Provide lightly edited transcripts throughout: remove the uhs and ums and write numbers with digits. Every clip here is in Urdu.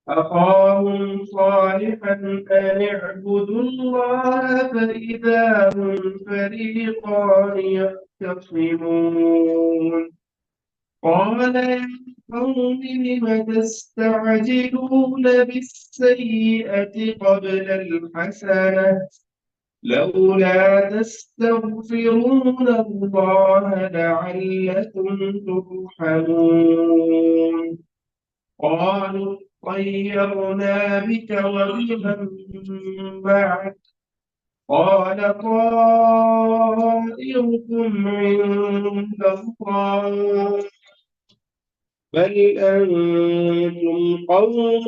أخاهم صالحا أن اعبدوا الله فإذا هم فريقان يختصمون. قال يا قوم لم تستعجلون بالسيئة قبل الحسنة لولا تستغفرون الله لعلكم ترحمون. قالوا طيرنا بك وبمن معك قال طائركم عند الله بل أنتم قوم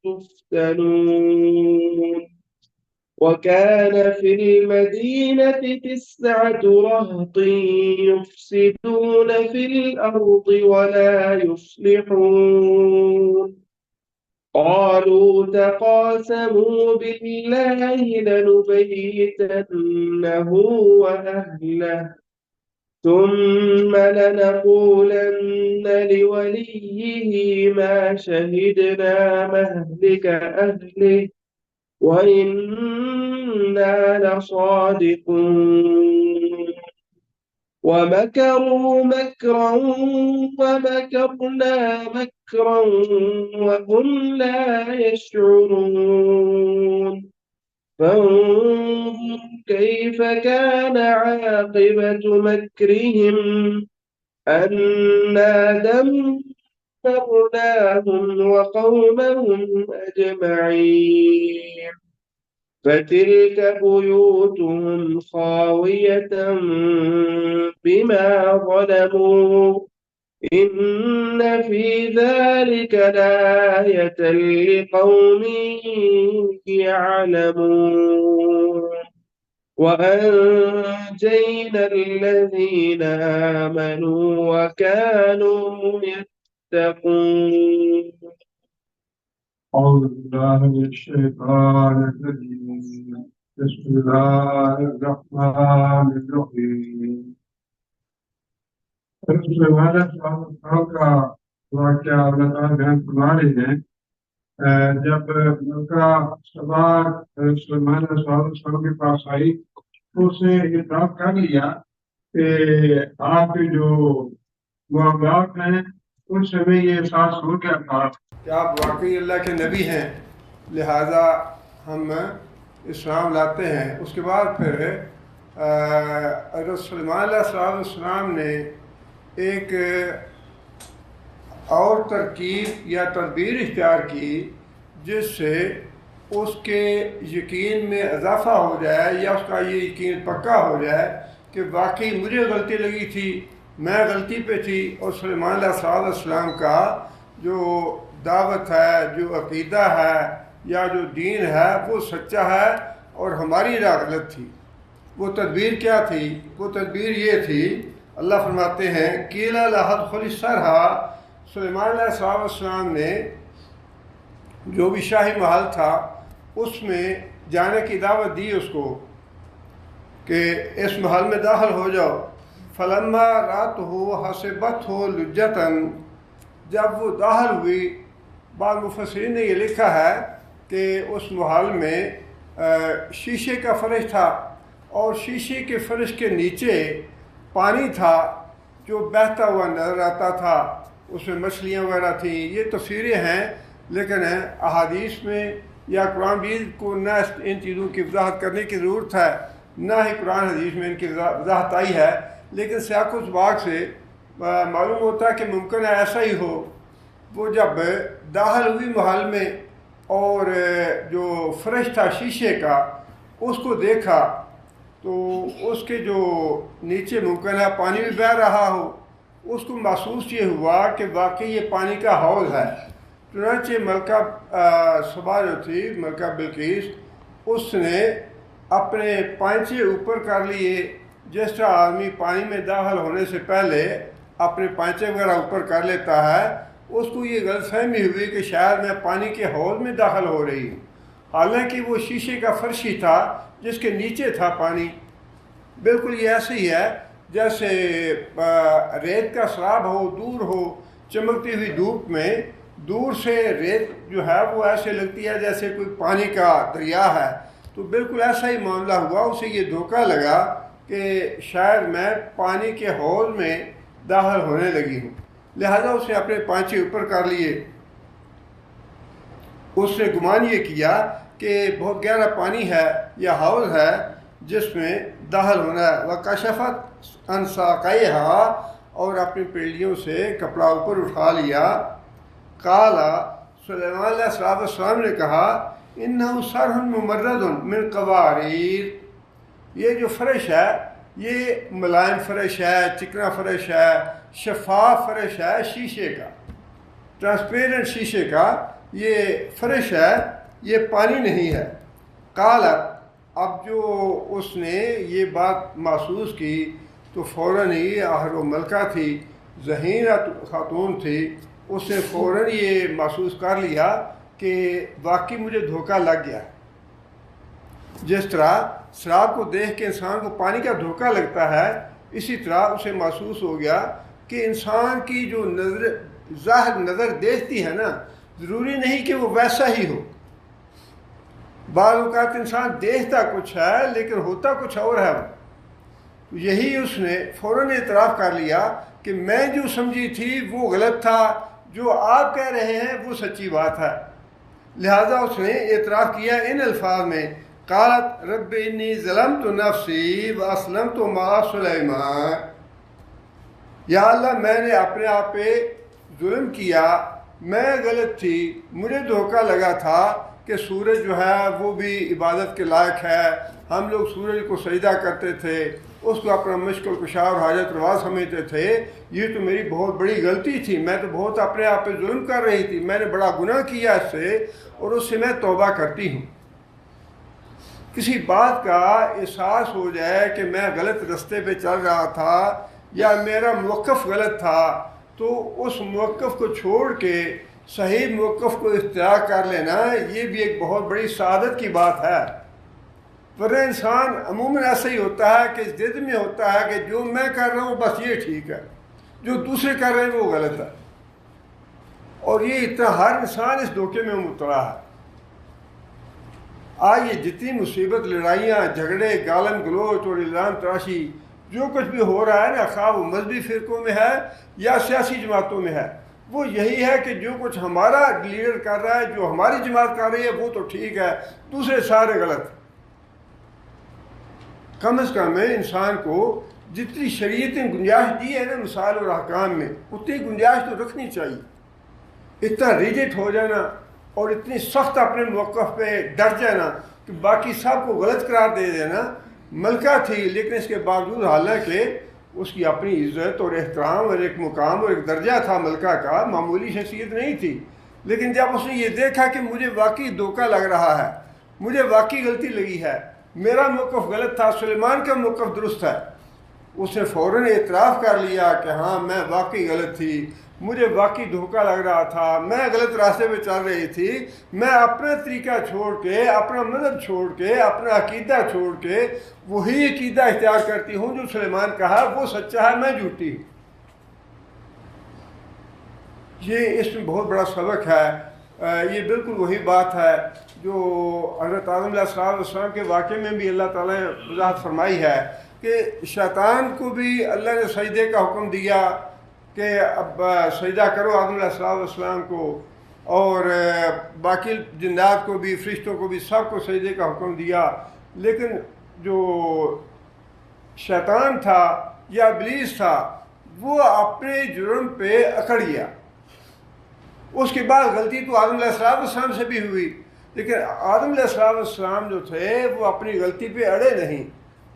تفتنون. وكان في المدينة 9 رهط يفسدون في الأرض ولا يصلحون. قالوا تقاسموا بالله لنبيتنه وأهله ثم لنقولن لوليه ما شهدنا مهلك أهله وإنا لصادقون. ومكروا مكرا ومكرنا مكرا وهم لا يشعرون. فانظر كيف كان عاقبة مكرهم أنا دمرناهم وقومهم أجمعين. فتلك بيوتهم خاوية بما ظلموا إن في ذلك لآية لقوم يعلمون. وأنجينا الذين آمنوا وكانوا يتقون. أعوذ بالله من الشيطان الرجيم. بسم الله الرحمن الرحيم. سلیمان صاحب کا واقعہ اللہ تعالیٰ بیان فرما رہے ہیں جب ملکہ سبا سلیمان صاحب کے پاس آئی تو اس نے اعتراف کر لیا کہ آپ کے جو معاملات ہیں ان سے میں یہ احساس ہو گیا تھا کہ آپ واقعی اللہ کے نبی ہیں، لہٰذا ہم اسلام لاتے ہیں۔ اس کے بعد پھر حضرت سلیمان علیہ السلام نے ایک اور ترکیب یا تدبیر اختیار کی جس سے اس کے یقین میں اضافہ ہو جائے یا اس کا یہ یقین پکا ہو جائے کہ واقعی مجھے غلطی لگی تھی، میں غلطی پہ تھی، اور سلیمان علیہ السلام کا جو دعوت ہے، جو عقیدہ ہے یا جو دین ہے وہ سچا ہے اور ہماری راہ غلط تھی۔ وہ تدبیر کیا تھی؟ وہ تدبیر یہ تھی، اللہ فرماتے ہیں قیل لها ادخل الصرح، سلیمان علیہ السلام نے جو بھی شاہی محل تھا اس میں جانے کی دعوت دی اس کو کہ اس محل میں داخل ہو جاؤ۔ فلما رأته حسبته لجة، جب وہ داخل ہوئی، بعض مفسرین نے یہ لکھا ہے کہ اس محل میں شیشے کا فرش تھا اور شیشے کے فرش کے نیچے پانی تھا جو بہتا ہوا نظر آتا تھا، اس میں مچھلیاں وغیرہ تھیں۔ یہ تصویریں ہیں، لیکن احادیث میں یا قرآن مجید کو نہ ان چیزوں کی وضاحت کرنے کی ضرورت ہے، نہ ہی قرآن حدیث میں ان کی وضاحت آئی ہے، لیکن سیاق و سباق سے معلوم ہوتا ہے کہ ممکن ہے ایسا ہی ہو۔ وہ جب داخل ہوئی محل میں اور جو فرش تھا شیشے کا اس کو دیکھا تو اس کے جو نیچے ممکن ہے پانی بھی بہہ رہا ہو، اس کو محسوس یہ ہوا کہ واقعی یہ پانی کا حوض ہے۔ چنانچہ ملکہ سبا جو تھی، ملکہ بلقیس، اس نے اپنے پائنچے اوپر کر لیے، جس طرح آدمی پانی میں داخل ہونے سے پہلے اپنے پائنچے وغیرہ اوپر کر لیتا ہے۔ اس کو یہ غلط فہمی ہوئی کہ شاید میں پانی کے حوض میں داخل ہو رہی ہوں، حالانکہ وہ شیشے کا فرش ہی تھا جس کے نیچے تھا پانی۔ بالکل یہ ایسے ہی ہے جیسے ریت کا سراب ہو، دور ہو، چمکتی ہوئی دھوپ میں دور سے ریت جو ہے وہ ایسے لگتی ہے جیسے کوئی پانی کا دریا ہے، تو بالکل ایسا ہی معاملہ ہوا، اسے یہ دھوکہ لگا کہ شاید میں پانی کے حوض میں داخل ہونے لگی ہوں، لہذا اس نے اپنے پانچے اوپر کر لیے۔ اس نے گمان یہ کیا کہ بہت گہرا پانی ہے یا حوض ہے جس میں داخل ہونا ہے۔ وَكَشَفَتْ عَنْ سَاقَيْهَا، اور اپنی پیڑیوں سے کپڑا اوپر اٹھا لیا۔ قال، سلیمان علیہ السلام نے کہا، اِنَّهُ صَرْحٌ مُمَرَّدٌ مِّن قَوَارِيرَ، یہ جو فرش ہے یہ ملائم فرش ہے، چکنا فرش ہے، شفاف فرش ہے، شیشے کا، ٹرانسپیرنٹ شیشے کا یہ فرش ہے، یہ پانی نہیں ہے۔ قالت، اب جو اس نے یہ بات محسوس کی تو فوراً ہی، آخر وہ ملکہ تھی، ذہین خاتون تھی، اس نے فوراً یہ محسوس کر لیا کہ واقعی مجھے دھوکہ لگ گیا۔ جس طرح شراب کو دیکھ کے انسان کو پانی کا دھوکہ لگتا ہے، اسی طرح اسے محسوس ہو گیا کہ انسان کی جو ظاہر نظر دیکھتی ہے نا، ضروری نہیں کہ وہ ویسا ہی ہو۔ بعض اوقات انسان دیکھتا کچھ ہے لیکن ہوتا کچھ اور ہے۔ یہی اس نے فوراً اعتراف کر لیا کہ میں جو سمجھی تھی وہ غلط تھا، جو آپ کہہ رہے ہیں وہ سچی بات ہے۔ لہذا اس نے اعتراف کیا ان الفاظ میں، قالت رب انی ظلمت نفسی واسلمت مع سلیمان، یا اللہ میں نے اپنے آپ پہ ظلم کیا، میں غلط تھی، مجھے دھوکہ لگا تھا کہ سورج جو ہے وہ بھی عبادت کے لائق ہے، ہم لوگ سورج کو سجدہ کرتے تھے، اس کو اپنا مشکل کشا اور حاجت روا سمجھتے تھے، یہ تو میری بہت بڑی غلطی تھی، میں تو بہت اپنے آپ پہ ظلم کر رہی تھی، میں نے بڑا گناہ کیا اس سے، اور اس سے میں توبہ کرتی ہوں۔ کسی بات کا احساس ہو جائے کہ میں غلط رستے پہ چل رہا تھا یا میرا موقف غلط تھا، تو اس موقف کو چھوڑ کے صحیح موقف کو اختیار کر لینا، یہ بھی ایک بہت بڑی سعادت کی بات ہے۔ ورنہ انسان عموماً ایسا ہی ہوتا ہے کہ ضد میں ہوتا ہے کہ جو میں کر رہا ہوں بس یہ ٹھیک ہے، جو دوسرے کر رہے ہیں وہ غلط ہے، اور یہ اتنا ہر انسان اس دھوکے میں مبتلا ہے۔ آج یہ جتنی مصیبت، لڑائیاں، جھگڑے، گالم گلوچ اور الزام تراشی جو کچھ بھی ہو رہا ہے نا، خواہ وہ مذہبی فرقوں میں ہے یا سیاسی جماعتوں میں ہے، وہ یہی ہے کہ جو کچھ ہمارا لیڈر کر رہا ہے، جو ہماری جماعت کر رہی ہے وہ تو ٹھیک ہے، دوسرے سارے غلط۔ کم از کم انسان کو جتنی شریعت نے گنجائش دی ہے نا مثال اور احکام میں، اتنی گنجائش تو رکھنی چاہیے۔ اتنا ریجٹ ہو جانا اور اتنی سخت اپنے موقف پہ ڈٹ جانا کہ باقی سب کو غلط قرار دے دینا، ملکہ تھی لیکن اس کے باوجود حالانکہ اس کی اپنی عزت اور احترام اور ایک مقام اور ایک درجہ تھا ملکہ کا، معمولی شخصیت نہیں تھی، لیکن جب اس نے یہ دیکھا کہ مجھے واقعی دھوکہ لگ رہا ہے، مجھے واقعی غلطی لگی ہے، میرا موقف غلط تھا، سلیمان کا موقف درست ہے، اس نے فوراً اعتراف کر لیا کہ ہاں میں واقعی غلط تھی، مجھے واقعی دھوکہ لگ رہا تھا، میں غلط راستے پہ چل رہی تھی، میں اپنا طریقہ چھوڑ کے، اپنا مذہب چھوڑ کے، اپنا عقیدہ چھوڑ کے وہی عقیدہ اختیار کرتی ہوں جو سلیمان کہا وہ سچا ہے، میں جھوٹی ہوں۔ یہ اس میں بہت بڑا سبق ہے۔ یہ بالکل وہی بات ہے جو حضرت آدم علیہ السلام کے واقعے میں بھی اللہ تعالیٰ نے وضاحت فرمائی ہے کہ شیطان کو بھی اللہ نے سجدے کا حکم دیا کہ اب سجدہ کرو آدم علیہ السلام کو، اور باقی جنات کو بھی، فرشتوں کو بھی، سب کو سجدے کا حکم دیا، لیکن جو شیطان تھا یا ابلیس تھا وہ اپنے جرم پہ اکڑ گیا۔ اس کے بعد غلطی تو آدم علیہ السلام سے بھی ہوئی، لیکن آدم علیہ السلام جو تھے وہ اپنی غلطی پہ اڑے نہیں،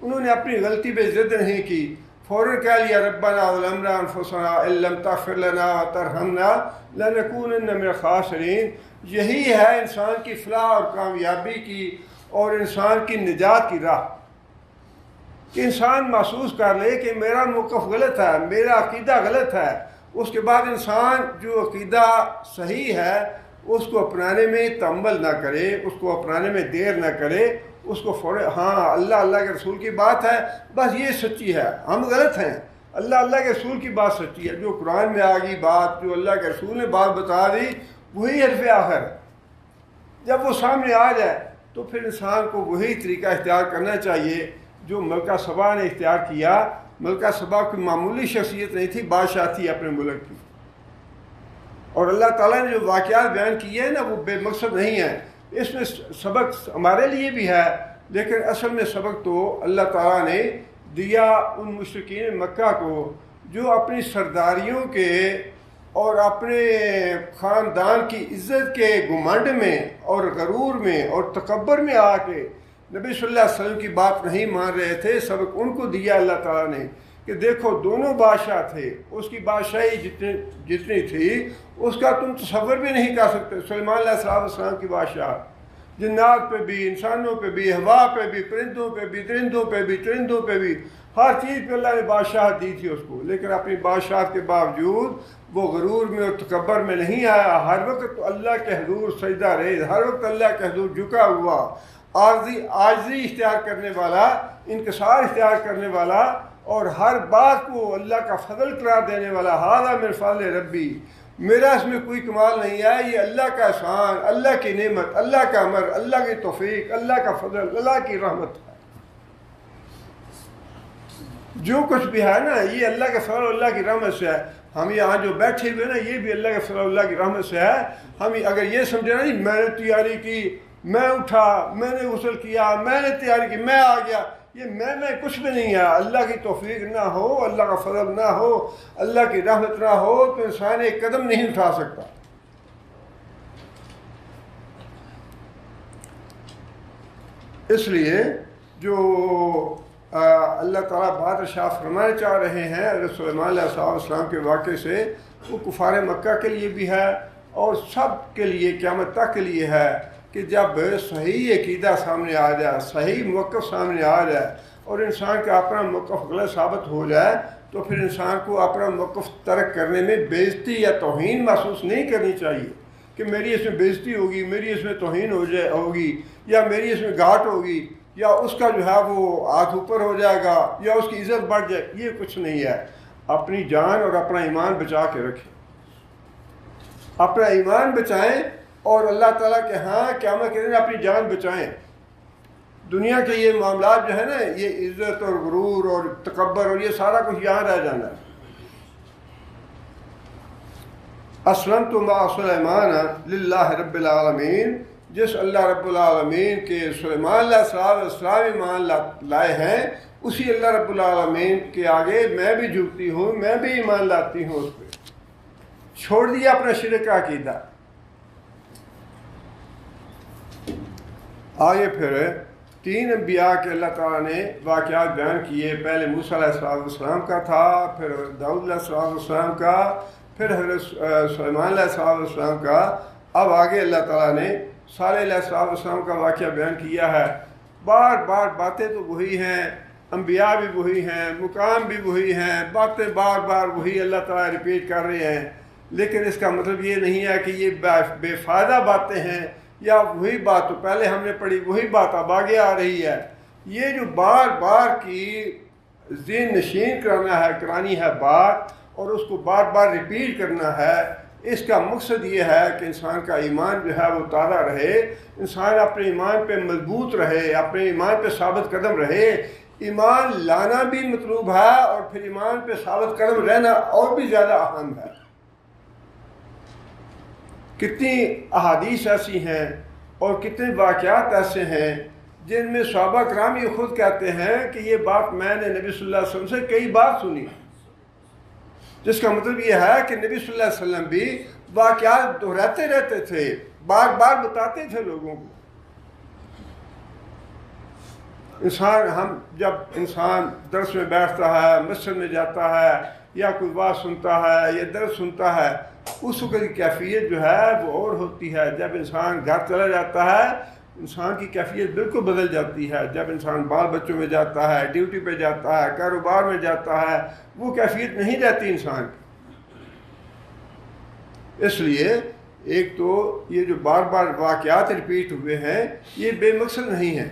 انہوں نے اپنی غلطی پہ ضد نہیں کی، فوراً کہہ لیا ربنا ظلمنا انفسنا ان لم تغفر لنا وترحمنا لنکونن من الخاسرین۔ یہی ہے انسان کی فلاح اور کامیابی کی اور انسان کی نجات کی راہ، کہ انسان محسوس کر لے کہ میرا موقف غلط ہے، میرا عقیدہ غلط ہے، اس کے بعد انسان جو عقیدہ صحیح ہے اس کو اپنانے میں تأمل نہ کرے، اس کو اپنانے میں دیر نہ کرے، اس کو فوراً ہاں اللہ کے رسول کی بات ہے، بس یہ سچی ہے، ہم غلط ہیں، اللہ اللہ کے رسول کی بات سچی ہے، جو قرآن میں آ گئی بات، جو اللہ کے رسول نے بات بتا دی، وہی حرف آخر ہے۔ جب وہ سامنے آ جائے تو پھر انسان کو وہی طریقہ اختیار کرنا چاہیے جو ملکہ سبا نے اختیار کیا۔ ملکہ سبا کوئی معمولی شخصیت نہیں تھی، بادشاہ تھی اپنے ملک کی، اور اللہ تعالیٰ نے جو واقعات بیان کیے ہیں نا وہ بے مقصد نہیں ہیں، اس میں سبق ہمارے لیے بھی ہے، لیکن اصل میں سبق تو اللہ تعالیٰ نے دیا ان مشرکین مکہ کو جو اپنی سرداریوں کے اور اپنے خاندان کی عزت کے گھمنڈ میں اور غرور میں اور تکبر میں آ کے نبی صلی اللہ علیہ وسلم کی بات نہیں مان رہے تھے۔ سبق ان کو دیا اللہ تعالیٰ نے کہ دیکھو دونوں بادشاہ تھے، اس کی بادشاہی جتنی تھی اس کا تم تصور بھی نہیں کر سکتے۔ سلیمان علیہ السلام کی بادشاہ، جنات پہ بھی، انسانوں پہ بھی، ہوا پہ بھی، پرندوں پہ بھی، درندوں پہ بھی، چرندوں پہ بھی، ہر چیز پہ اللہ نے بادشاہت دی تھی اس کو، لیکن اپنی بادشاہت کے باوجود وہ غرور میں اور تکبر میں نہیں آیا۔ ہر وقت تو اللہ کے حضور سجدہ ریز، ہر وقت اللہ کے حضور جھکا ہوا، عاجزی اختیار کرنے والا، انکسار اختیار کرنے والا، اور ہر بات کو اللہ کا فضل قرار دینے والا۔ ھذا من فضل ربی، میرا اس میں کوئی کمال نہیں ہے، یہ اللہ کا احسان، اللہ کی نعمت، اللہ کا امر، اللہ کی توفیق، اللہ کا فضل، اللہ کی رحمت ہے۔ جو کچھ بھی ہے نا یہ اللہ کے فضل اور اللہ کی رحمت سے ہے۔ ہم یہاں جو بیٹھے ہوئے نا یہ بھی اللہ کے فضل اور اللہ کی رحمت سے ہے۔ ہم اگر یہ سمجھے نا میں نے تیاری کی، میں اٹھا، میں نے غسل کیا، میں نے تیاری کی، میں آ گیا، یہ میں کچھ بھی نہیں ہے۔ اللہ کی توفیق نہ ہو، اللہ کا فضل نہ ہو، اللہ کی رحمت نہ ہو تو انسان ایک قدم نہیں اٹھا سکتا۔ اس لیے جو اللہ تعالیٰ بات ارشاد فرمانا چاہ رہے ہیں حضرت سلیمان علیہ السلام کے واقعے سے، وہ کفار مکہ کے لیے بھی ہے اور سب کے لیے قیامت تک کے لیے ہے کہ جب صحیح عقیدہ سامنے آ جائے، صحیح موقف سامنے آ جائے اور انسان کا اپنا موقف غلط ثابت ہو جائے تو پھر انسان کو اپنا موقف ترک کرنے میں بے عزتی یا توہین محسوس نہیں کرنی چاہیے کہ میری اس میں بے عزتی ہوگی، میری اس میں توہین ہوگی، یا میری اس میں گھاٹ ہوگی، یا اس کا جو ہے وہ ہاتھ اوپر ہو جائے گا، یا اس کی عزت بڑھ جائے۔ یہ کچھ نہیں ہے۔ اپنی جان اور اپنا ایمان بچا کے رکھیں، اپنا ایمان بچائیں اور اللہ تعالیٰ کے ہاں قیامت کے دن اپنی جان بچائیں۔ دنیا کے یہ معاملات جو ہے نا، یہ عزت اور غرور اور تکبر اور یہ سارا کچھ یہاں رہ جانا ہے۔ اسلمت مع سلیمان للہ رب العالمین، جس اللہ رب العالمین کے سلیمان علیہ السلام ایمان لائے ہیں اسی اللہ رب العالمین کے آگے میں بھی جھکتی ہوں، میں بھی ایمان لاتی ہوں اس پہ۔ چھوڑ دیا اپنا شرک کا عقیدہ۔ آگے پھر 3 انبیاء کے اللہ تعالیٰ نے واقعات بیان کیے۔ پہلے موسیٰ علیہ السلام کا تھا، پھر داؤد علیہ السلام کا، پھر حضرت سلیمان علیہ السلام کا۔ اب آگے اللہ تعالیٰ نے صالح علیہ السلام کا واقعہ بیان کیا ہے۔ بار بار باتیں تو وہی ہیں، انبیاء بھی وہی ہیں، مقام بھی وہی ہیں، باتیں بار بار وہی اللہ تعالیٰ ریپیٹ کر رہے ہیں، لیکن اس کا مطلب یہ نہیں ہے کہ یہ بے فائدہ باتیں ہیں یا وہی بات تو پہلے ہم نے پڑھی وہی بات اب آگے آ رہی ہے۔ یہ جو بار بار کی ذہن نشین کرانی ہے بات اور اس کو بار بار ریپیٹ کرنا ہے، اس کا مقصد یہ ہے کہ انسان کا ایمان جو ہے وہ تازہ رہے، انسان اپنے ایمان پہ مضبوط رہے، اپنے ایمان پہ ثابت قدم رہے۔ ایمان لانا بھی مطلوب ہے اور پھر ایمان پہ ثابت قدم رہنا اور بھی زیادہ اہم ہے۔ کتنی احادیث ایسی ہیں اور کتنے واقعات ایسے ہیں جن میں صحابہ کرام یہ خود کہتے ہیں کہ یہ بات میں نے نبی صلی اللہ علیہ وسلم سے کئی بار سنی، جس کا مطلب یہ ہے کہ نبی صلی اللہ علیہ وسلم بھی واقعات دہراتے رہتے تھے، بار بار بتاتے تھے لوگوں کو۔ جب انسان درس میں بیٹھتا ہے، مسجد میں جاتا ہے یا کوئی بات سنتا ہے یا درس سنتا ہے، اس وقت کی کیفیت جو ہے وہ اور ہوتی ہے۔ جب انسان گھر چلا جاتا ہے انسان کی کیفیت بالکل بدل جاتی ہے۔ جب انسان بال بچوں میں جاتا ہے، ڈیوٹی پہ جاتا ہے، کاروبار میں جاتا ہے، وہ کیفیت نہیں رہتی انسان کی۔ اس لیے ایک تو یہ جو بار بار واقعات ریپیٹ ہوئے ہیں یہ بے مقصد نہیں ہیں،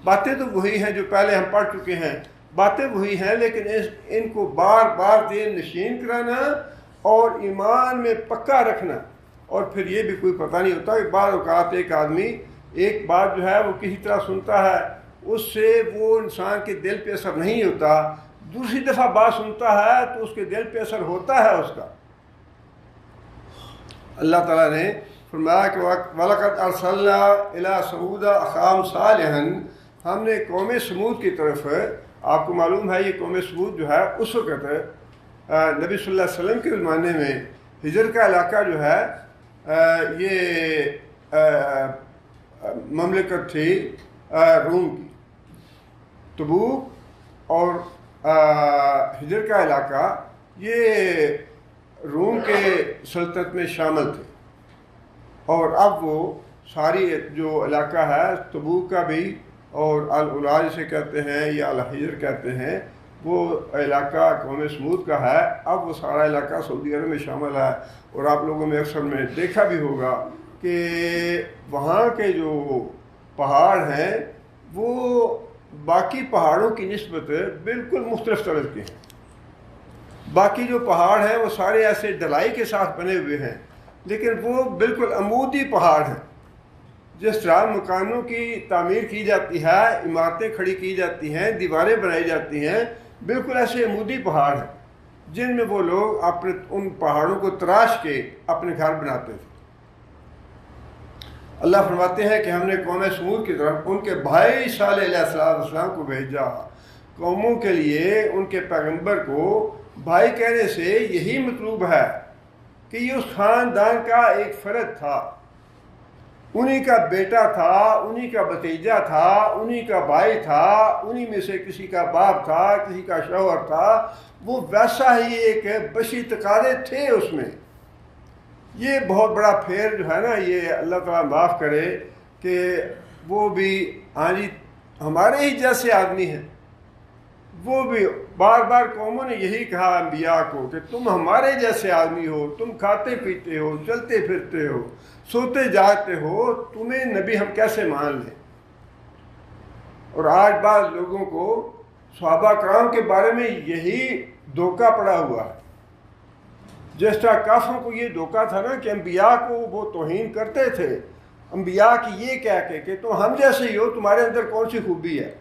باتیں تو وہی ہیں جو پہلے ہم پڑھ چکے ہیں، باتیں وہی ہیں، لیکن ان کو بار بار دین نشین کرانا اور ایمان میں پکا رکھنا. اور پھر یہ بھی کوئی پتہ نہیں ہوتا کہ بعض اوقات ایک آدمی ایک بات جو ہے وہ کسی طرح سنتا ہے، اس سے وہ انسان کے دل پہ اثر نہیں ہوتا، دوسری دفعہ بات سنتا ہے تو اس کے دل پہ اثر ہوتا ہے اس کا. اللہ تعالیٰ نے فرمایا کہ وَلَقَدْ أَرْسَلْنَا إِلَىٰ ثَمُودَ أَخَاهُمْ صَالِحًا، ہم نے قوم سمود کی طرف، آپ کو معلوم ہے یہ قوم سمود جو ہے اس وقت نبی صلی اللہ علیہ وسلم کے زمانے میں ہجر کا علاقہ جو ہے یہ مملکت تھی روم کی. تبوک اور ہجر کا علاقہ یہ روم کے سلطنت میں شامل تھے، اور اب وہ ساری جو علاقہ ہے تبوک کا بھی اور الاولا جسے کہتے ہیں یا الحجر کہتے ہیں، وہ علاقہ قوم سمود کا ہے. اب وہ سارا علاقہ سعودی عرب میں شامل ہے. اور آپ لوگوں میں اکثر میں دیکھا بھی ہوگا کہ وہاں کے جو پہاڑ ہیں وہ باقی پہاڑوں کی نسبت بالکل مختلف طرح کے ہیں. باقی جو پہاڑ ہیں وہ سارے ایسے ڈلائی کے ساتھ بنے ہوئے ہیں، لیکن وہ بالکل عمودی پہاڑ ہیں. جس طرح مکانوں کی تعمیر کی جاتی ہے، عمارتیں کھڑی کی جاتی ہیں، دیواریں بنائی جاتی ہیں، بالکل ایسے عمودی پہاڑ ہیں جن میں وہ لوگ اپنے ان پہاڑوں کو تراش کے اپنے گھر بناتے تھے. اللہ فرماتے ہیں کہ ہم نے قوم سمود کی طرف ان کے بھائی صالح علیہ السلام کو بھیجا. قوموں کے لیے ان کے پیغمبر کو بھائی کہنے سے یہی مطلوب ہے کہ یہ اس خاندان کا ایک فرد تھا، انہی کا بیٹا تھا، انہی کا بھتیجا تھا، انہی کا بھائی تھا، انہی میں سے کسی کا باپ تھا، کسی کا شوہر تھا. وہ ویسا ہی ایک بشری تقاضے تھے اس میں. یہ بہت بڑا پھیر جو ہے نا، یہ اللہ تعالیٰ معاف کرے کہ وہ بھی ہمارے ہی جیسے آدمی ہیں. وہ بھی بار بار قوموں نے یہی کہا انبیاء کو کہ تم ہمارے جیسے آدمی ہو، تم کھاتے پیتے ہو، چلتے پھرتے ہو، سوتے جاگتے ہو، تمہیں نبی ہم کیسے مان لیں. اور آج بعض لوگوں کو صحابہ کرام کے بارے میں یہی دھوکہ پڑا ہوا ہے. جس طرح کافروں کو یہ دھوکہ تھا نا کہ انبیاء کو وہ توہین کرتے تھے، انبیاء کی یہ کہہ کے کہ تم ہم جیسے ہی ہو، تمہارے اندر کون سی خوبی ہے.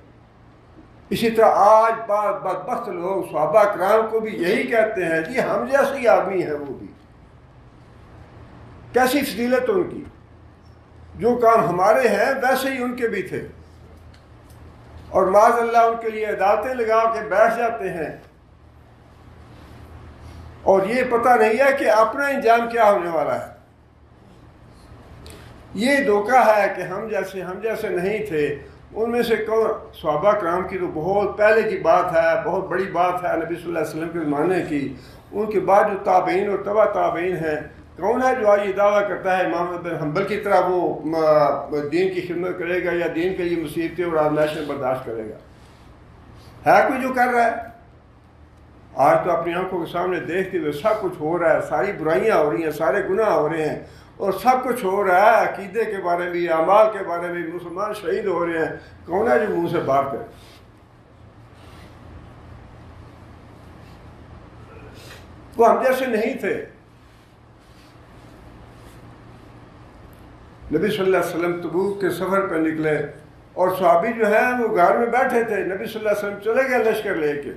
اسی طرح آج بعض بدبخت لوگ صحابہ کرام کو بھی یہی کہتے ہیں جی ہم جیسے ہی آدمی ہیں. وہ بھی کیسی فضیلت ان کی، جو کام ہمارے ہیں ویسے ہی ان کے بھی تھے. اور معاذ اللہ ان کے لیے عدالتیں لگا کے بیٹھ جاتے ہیں، اور یہ پتہ نہیں ہے کہ اپنا انجام کیا ہونے والا ہے. یہ دھوکہ ہے کہ ہم جیسے نہیں تھے. ان میں سے صحابہ کرام کی تو بہت پہلے کی بات ہے، بہت بڑی بات ہے نبی صلی اللہ علیہ وسلم کے زمانے کی. ان کے بعد جو تابعین اور تبع تابعین ہیں، کون ہے جو آج یہ دعویٰ کرتا ہے امام بن حنبل کی طرح وہ دین کی خدمت کرے گا یا دین کے لیے مصیبتیں اور آزمائشیں برداشت کرے گا؟ ہے کوئی جو کر رہا ہے؟ آج تو اپنی آنکھوں کے سامنے دیکھتے ہوئے سب کچھ ہو رہا ہے، ساری برائیاں ہو رہی ہیں، سارے گناہ ہو رہے ہیں، اور سب کچھ ہو رہا ہے. عقیدے کے بارے میں، اعمال کے بارے میں مسلمان شہید ہو رہے ہیں. کون ہے جو منہ سے بات کرے؟ وہ ہم جیسے نہیں تھے. نبی صلی اللہ علیہ وسلم تبوک کے سفر پہ نکلے اور صحابی جو ہیں وہ گھر میں بیٹھے تھے. نبی صلی اللہ علیہ وسلم چلے گئے لشکر لے کے،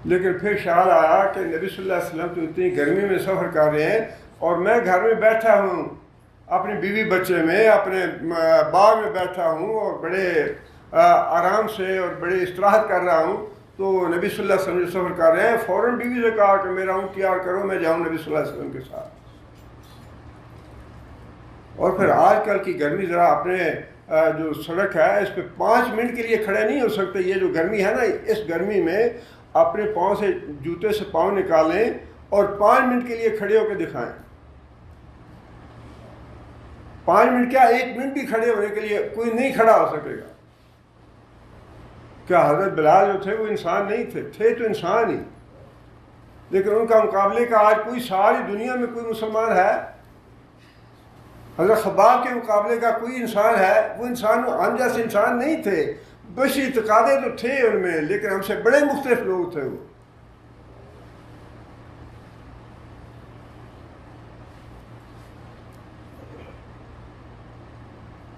لیکن پھر خیال آیا کہ نبی صلی اللہ علیہ وسلم تو اتنی گرمی میں سفر کر رہے ہیں اور میں گھر میں بیٹھا ہوں، اپنی بیوی بچے میں، اپنے باغ میں بیٹھا ہوں اور بڑے آرام سے اور بڑے استراحت کر رہا ہوں. تو نبی صلی اللہ علیہ وسلم جو سفر کر رہے ہیں، فوراً بیوی سے کہا کہ میرا اونٹ تیار کرو، میں جاؤں نبی صلی اللہ علیہ وسلم کے ساتھ. اور پھر آج کل کی گرمی ذرا اپنے جو سڑک ہے اس پہ 5 منٹ کے لیے کھڑے نہیں ہو سکتے. یہ جو گرمی ہے نا، اس گرمی میں اپنے پاؤں سے جوتے سے پاؤں نکالیں اور 5 منٹ کے لیے کھڑے ہو کے دکھائیں. 5 منٹ کیا، 1 منٹ بھی کھڑے ہونے کے لیے کوئی نہیں کھڑا ہو سکے گا. کیا حضرت بلال جو تھے وہ انسان نہیں تھے تو انسان ہی، لیکن ان کا مقابلے کا آج کوئی ساری دنیا میں کوئی مسلمان ہے؟ حضرت خباب کے مقابلے کا کوئی انسان ہے؟ وہ انسان ہم جیسے انسان نہیں تھے. بشری تقاضے تو تھے ان میں، لیکن ہم سے بڑے مختلف لوگ تھے وہ.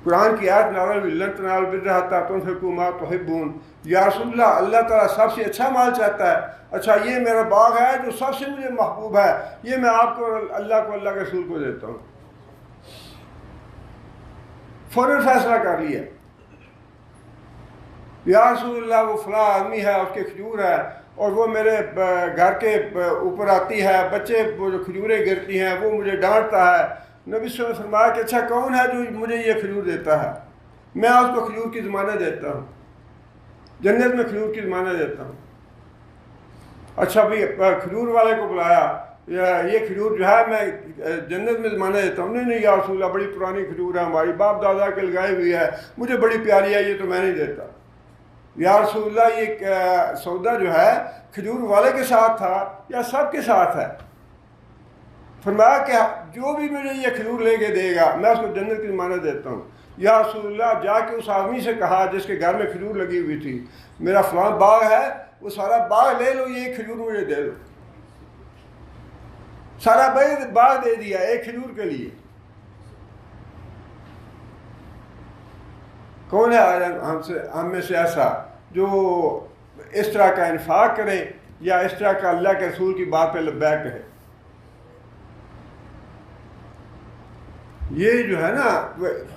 قرآن کی آیت نازل لن تنالوا البر حتی تنفقوا مما تحبون. یا رسول اللہ، اللہ تعالیٰ سب سے اچھا مال چاہتا ہے. اچھا یہ میرا باغ ہے جو سب سے مجھے محبوب ہے، یہ میں آپ کو اللہ کے رسول کو دیتا ہوں. فوراً فیصلہ کر لیا. یا رسول اللہ وہ فلاں آدمی ہے، اس کے کھجور ہے اور وہ میرے گھر کے اوپر آتی ہے، بچے وہ جو کھجوریں گرتی ہیں وہ مجھے ڈانٹتا ہے. نبی صلی اللہ علیہ وسلم نے فرمایا کہ اچھا کون ہے جو مجھے یہ کھجور دیتا ہے؟ میں اس کو کھجور کی ضمانت دیتا ہوں، جنت میں کھجور کی ضمانت دیتا ہوں. اچھا بھائی کھجور والے کو بلایا، یہ کھجور جو ہے میں جنت میں ضمانت دیتا ہوں. نہیں یا رسول اللہ، بڑی پرانی کھجور ہے، ہماری باپ دادا کے لگائی ہوئی ہے، مجھے بڑی پیاری ہے، یہ تو میں نہیں دیتا. یا رسول اللہ یہ سودا جو ہے کھجور والے کے ساتھ تھا یا سب کے ساتھ ہے؟ فرمایا کہ جو بھی مجھے یہ کھجور لے کے دے گا میں اس کو جنت کی ضمانت دیتا ہوں. یا رسول اللہ جا کے اس آدمی سے کہا جس کے گھر میں کھجور لگی ہوئی تھی، میرا فلاں باغ ہے، وہ سارا باغ لے لو، یہ کھجور مجھے دے دو. سارا باغ دے دیا ایک کھجور کے لیے. کون ہے ہم میں سے ایسا جو اس طرح کا انفاق کرے یا اس طرح کا اللہ کے رسول کی بات پہ لبیک کہے؟ یہ جو ہے نا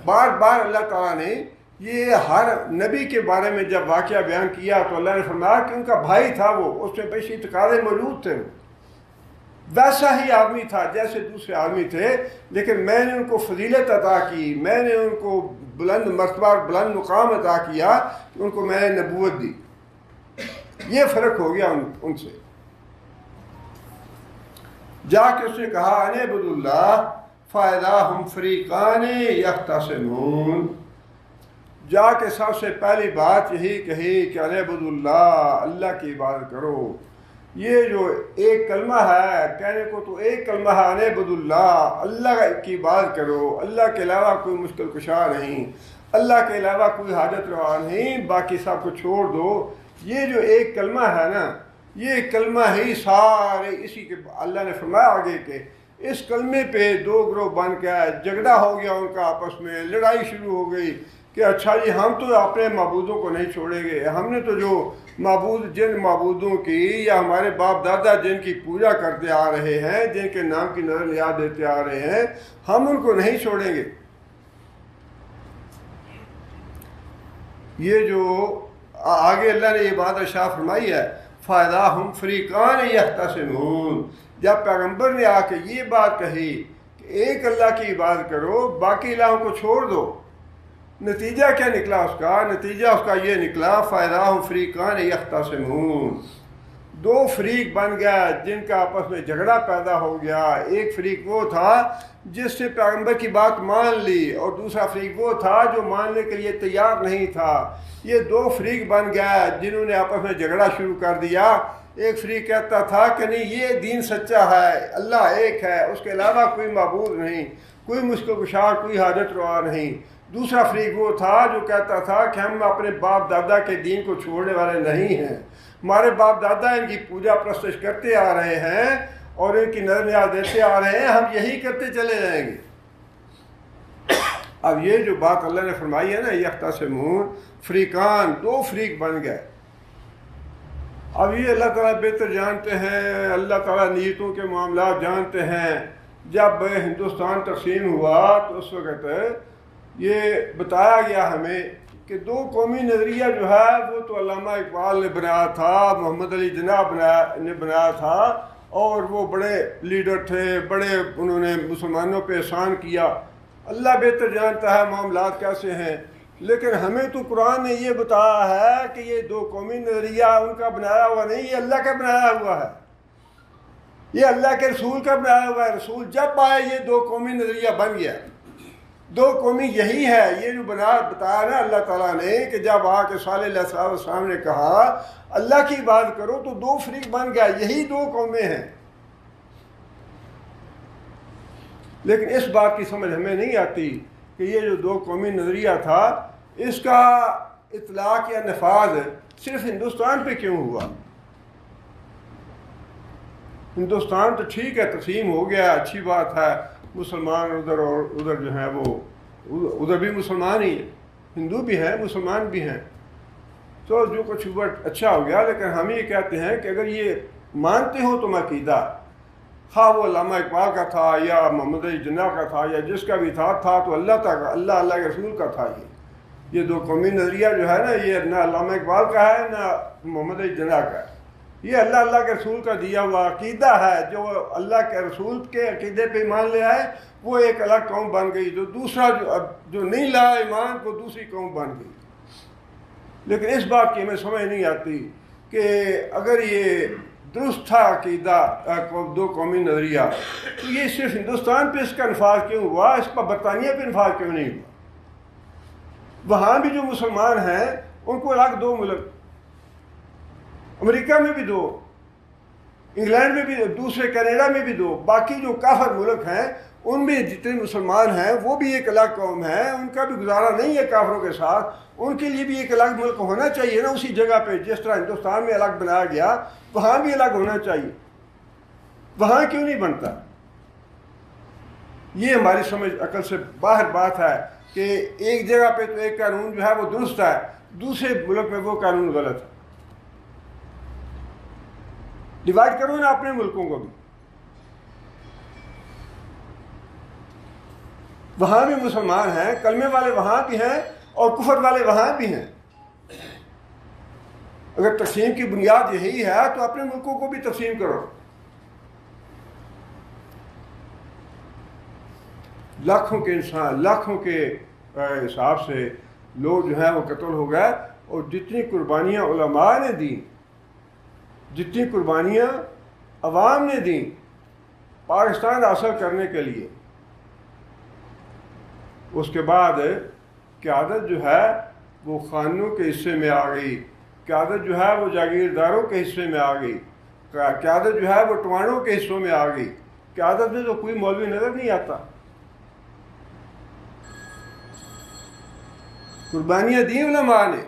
بار بار اللہ تعالیٰ نے یہ ہر نبی کے بارے میں جب واقعہ بیان کیا تو اللہ نے فرمایا کہ ان کا بھائی تھا، وہ اس میں بشری تقاضے موجود تھے، ویسا ہی آدمی تھا جیسے دوسرے آدمی تھے، لیکن میں نے ان کو فضیلت عطا کی، میں نے ان کو بلند مرتبہ اور بلند مقام عطا کیا، ان کو میں نے نبوت دی. یہ فرق ہو گیا ان سے. جا کے اس نے کہا ان اعبدوا اللہ فاذا هم فریقان یختصمون. جا کے سب سے پہلی بات یہی کہی کہ ان اعبدوا اللہ، اللہ کی عبادت کرو. یہ جو ایک کلمہ ہے، کہنے کو تو ایک کلمہ ہے ان اعبدوا اللہ، اللہ کی عبادت کرو، اللہ کے علاوہ کوئی مشکل کشا نہیں، اللہ کے علاوہ کوئی حاجت روا نہیں، باقی سب کو چھوڑ دو. یہ جو ایک کلمہ ہے نا، یہ کلمہ ہی سارے اسی کے اللہ نے فرمایا آگے کہ اس کلمے پہ دو گروہ بن گیا، جھگڑا ہو گیا ان کا آپس میں، لڑائی شروع ہو گئی کہ اچھا جی ہم تو اپنے معبودوں کو نہیں چھوڑیں گے، ہم نے تو جو معبود جن معبودوں کی یا ہمارے باپ دادا جن کی پوجا کرتے آ رہے ہیں، جن کے نام کی نظر یاد دیتے آ رہے ہیں، ہم ان کو نہیں چھوڑیں گے. یہ جو آگے اللہ نے یہ بات ارشاد فرمائی ہے فائدہ ہم فریقان یختصمون. جب پیغمبر نے آ کے یہ بات کہی کہ ایک اللہ کی عبادت کرو، باقی الہوں کو چھوڑ دو، نتیجہ کیا نکلا اس کا؟ نتیجہ اس کا یہ نکلا فائدہ ہم فریقان یختصمون. دو فریق بن گیا جن کا آپس میں جھگڑا پیدا ہو گیا. ایک فریق وہ تھا جس نے پیغمبر کی بات مان لی اور دوسرا فریق وہ تھا جو ماننے کے لیے تیار نہیں تھا. یہ دو فریق بن گیا جنہوں نے آپس میں جھگڑا شروع کر دیا. ایک فریق کہتا تھا کہ نہیں یہ دین سچا ہے، اللہ ایک ہے، اس کے علاوہ کوئی معبود نہیں، کوئی مشکل کشا، کوئی حاجت روا نہیں. دوسرا فریق وہ تھا جو کہتا تھا کہ ہم اپنے باپ دادا کے دین کو چھوڑنے والے نہیں ہیں، ہمارے باپ دادا ان کی پوجا پرستش کرتے آ رہے ہیں اور ان کی نظر نیاز دیتے آ رہے ہیں، ہم یہی کرتے چلے جائیں گے. اب یہ جو بات اللہ نے فرمائی ہے نا یختصمون، فریقان، دو فریق بن گئے. اب یہ اللہ تعالیٰ بہتر جانتے ہیں، اللہ تعالیٰ نیتوں کے معاملات جانتے ہیں. جب ہندوستان تقسیم ہوا تو اس وقت یہ بتایا گیا ہمیں کہ دو قومی نظریہ جو ہے وہ تو علامہ اقبال نے بنایا تھا، محمد علی جناح نے بنایا تھا، اور وہ بڑے لیڈر تھے، بڑے انہوں نے مسلمانوں پہ احسان کیا. اللہ بہتر جانتا ہے معاملات کیسے ہیں، لیکن ہمیں تو قرآن نے یہ بتایا ہے کہ یہ دو قومی نظریہ ان کا بنایا ہوا نہیں، یہ اللہ کا بنایا ہوا ہے، یہ اللہ کے رسول کا بنایا ہوا ہے. رسول جب آئے یہ دو قومی نظریہ بن گیا. دو قومی یہی ہے، یہ جو بتایا نا اللہ تعالیٰ نے کہ جب آ کے صالح علیہ السلام نے کہا اللہ کی عبادت کرو تو دو فریق بن گیا، یہی دو قومیں ہیں. لیکن اس بات کی سمجھ ہمیں نہیں آتی کہ یہ جو دو قومی نظریہ تھا اس کا اطلاق یا نفاذ صرف ہندوستان پہ کیوں ہوا؟ ہندوستان تو ٹھیک ہے، تقسیم ہو گیا، اچھی بات ہے، مسلمان ادھر اور ادھر جو ہیں وہ ادھر بھی مسلمان ہی ہیں، ہندو بھی ہیں مسلمان بھی ہیں، تو جو کچھ ہوا اچھا ہو گیا. لیکن ہم یہ کہتے ہیں کہ اگر یہ مانتے ہو تم عقیدہ، خواہ وہ علامہ اقبال کا تھا یا محمد علی جناح کا تھا یا جس کا بھی تھا تو اللہ کے رسول کا تھا. یہ دو قومی نظریہ جو ہے نا، یہ نہ علامہ اقبال کا ہے نہ محمد علی جناح کا ہے، یہ اللہ کے رسول کا دیا ہوا عقیدہ ہے. جو اللہ کے رسول کے عقیدے پہ ایمان لے آئے وہ ایک الگ قوم بن گئی، جو دوسرا جو نہیں لایا ایمان وہ دوسری قوم بن گئی. لیکن اس بات کی ہمیں سمجھ نہیں آتی کہ اگر یہ درست تھا عقیدہ دو قومی نظریہ، تو یہ صرف ہندوستان پہ اس کا نفاذ کیوں ہوا، اس پر برطانیہ پہ نفاذ کیوں نہیں ہوا؟ وہاں بھی جو مسلمان ہیں ان کو الگ دو ملک، امریکہ میں بھی دو، انگلینڈ میں بھی دوسرے، کینیڈا میں بھی دو، باقی جو کافر ملک ہیں ان میں جتنے مسلمان ہیں وہ بھی ایک الگ قوم ہے، ان کا بھی گزارا نہیں ہے کافروں کے ساتھ، ان کے لیے بھی ایک الگ ملک ہونا چاہیے نا اسی جگہ پہ. جس طرح ہندوستان میں الگ بنایا گیا وہاں بھی الگ ہونا چاہیے، وہاں کیوں نہیں بنتا؟ یہ ہماری سمجھ عقل سے باہر بات ہے کہ ایک جگہ پہ تو ایک قانون جو ہے وہ درست ہے، دوسرے ملک میں وہ قانون غلط ہے. ڈیوائڈ کرو نا اپنے ملکوں کو بھی، وہاں بھی مسلمان ہیں، کلمے والے وہاں بھی ہیں اور کفر والے وہاں بھی ہیں. اگر تقسیم کی بنیاد یہی ہے تو اپنے ملکوں کو بھی تقسیم کرو. لاکھوں کے انسان، لاکھوں کے حساب سے لوگ جو ہیں وہ قتل ہو گئے، اور جتنی قربانیاں علماء نے دیں، جتنی قربانیاں عوام نے دیں پاکستان حاصل کرنے کے لیے، اس کے بعد قیادت جو ہے وہ خانوں کے حصے میں آ گئی، قیادت جو ہے وہ جاگیرداروں کے حصے میں آ گئی، قیادت جو ہے وہ ٹوانوں کے حصوں میں آ گئی. قیادت میں تو کوئی مولوی نظر نہیں آتا. قربانیاں دی علماء نے،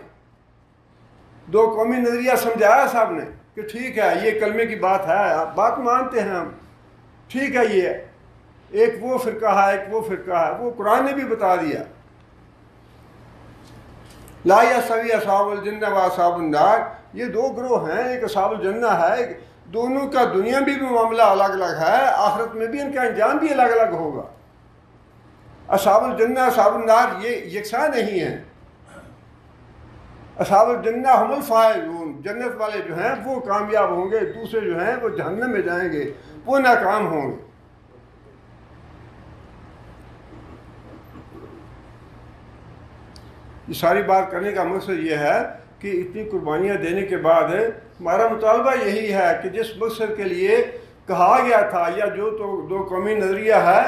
دو قومی نظریہ سمجھایا صاحب نے کہ ٹھیک ہے یہ کلمے کی بات ہے، بات مانتے ہیں ہم، ٹھیک ہے یہ ایک وہ فرقہ ہے ایک وہ فرقہ ہے، وہ قرآن نے بھی بتا دیا. لا یستوی اصحاب الجنہ و اصحاب النار، یہ دو گروہ ہیں، ایک اصحاب الجنہ ہے، دونوں کا دنیا میں بھی معاملہ الگ الگ ہے، آخرت میں بھی ان کا انجام بھی الگ الگ ہوگا. اصحاب الجنہ اصحاب النار یہ یکساں نہیں ہیں. اصحاب الجنہ ہم الفائزون، جنت والے جو ہیں وہ کامیاب ہوں گے، دوسرے جو ہیں وہ جہنم میں جائیں گے، وہ ناکام ہوں گے. یہ ساری بات کرنے کا مقصد یہ ہے کہ اتنی قربانیاں دینے کے بعد ہمارا مطالبہ یہی ہے کہ جس مقصد کے لیے کہا گیا تھا یا جو تو دو قومی نظریہ ہے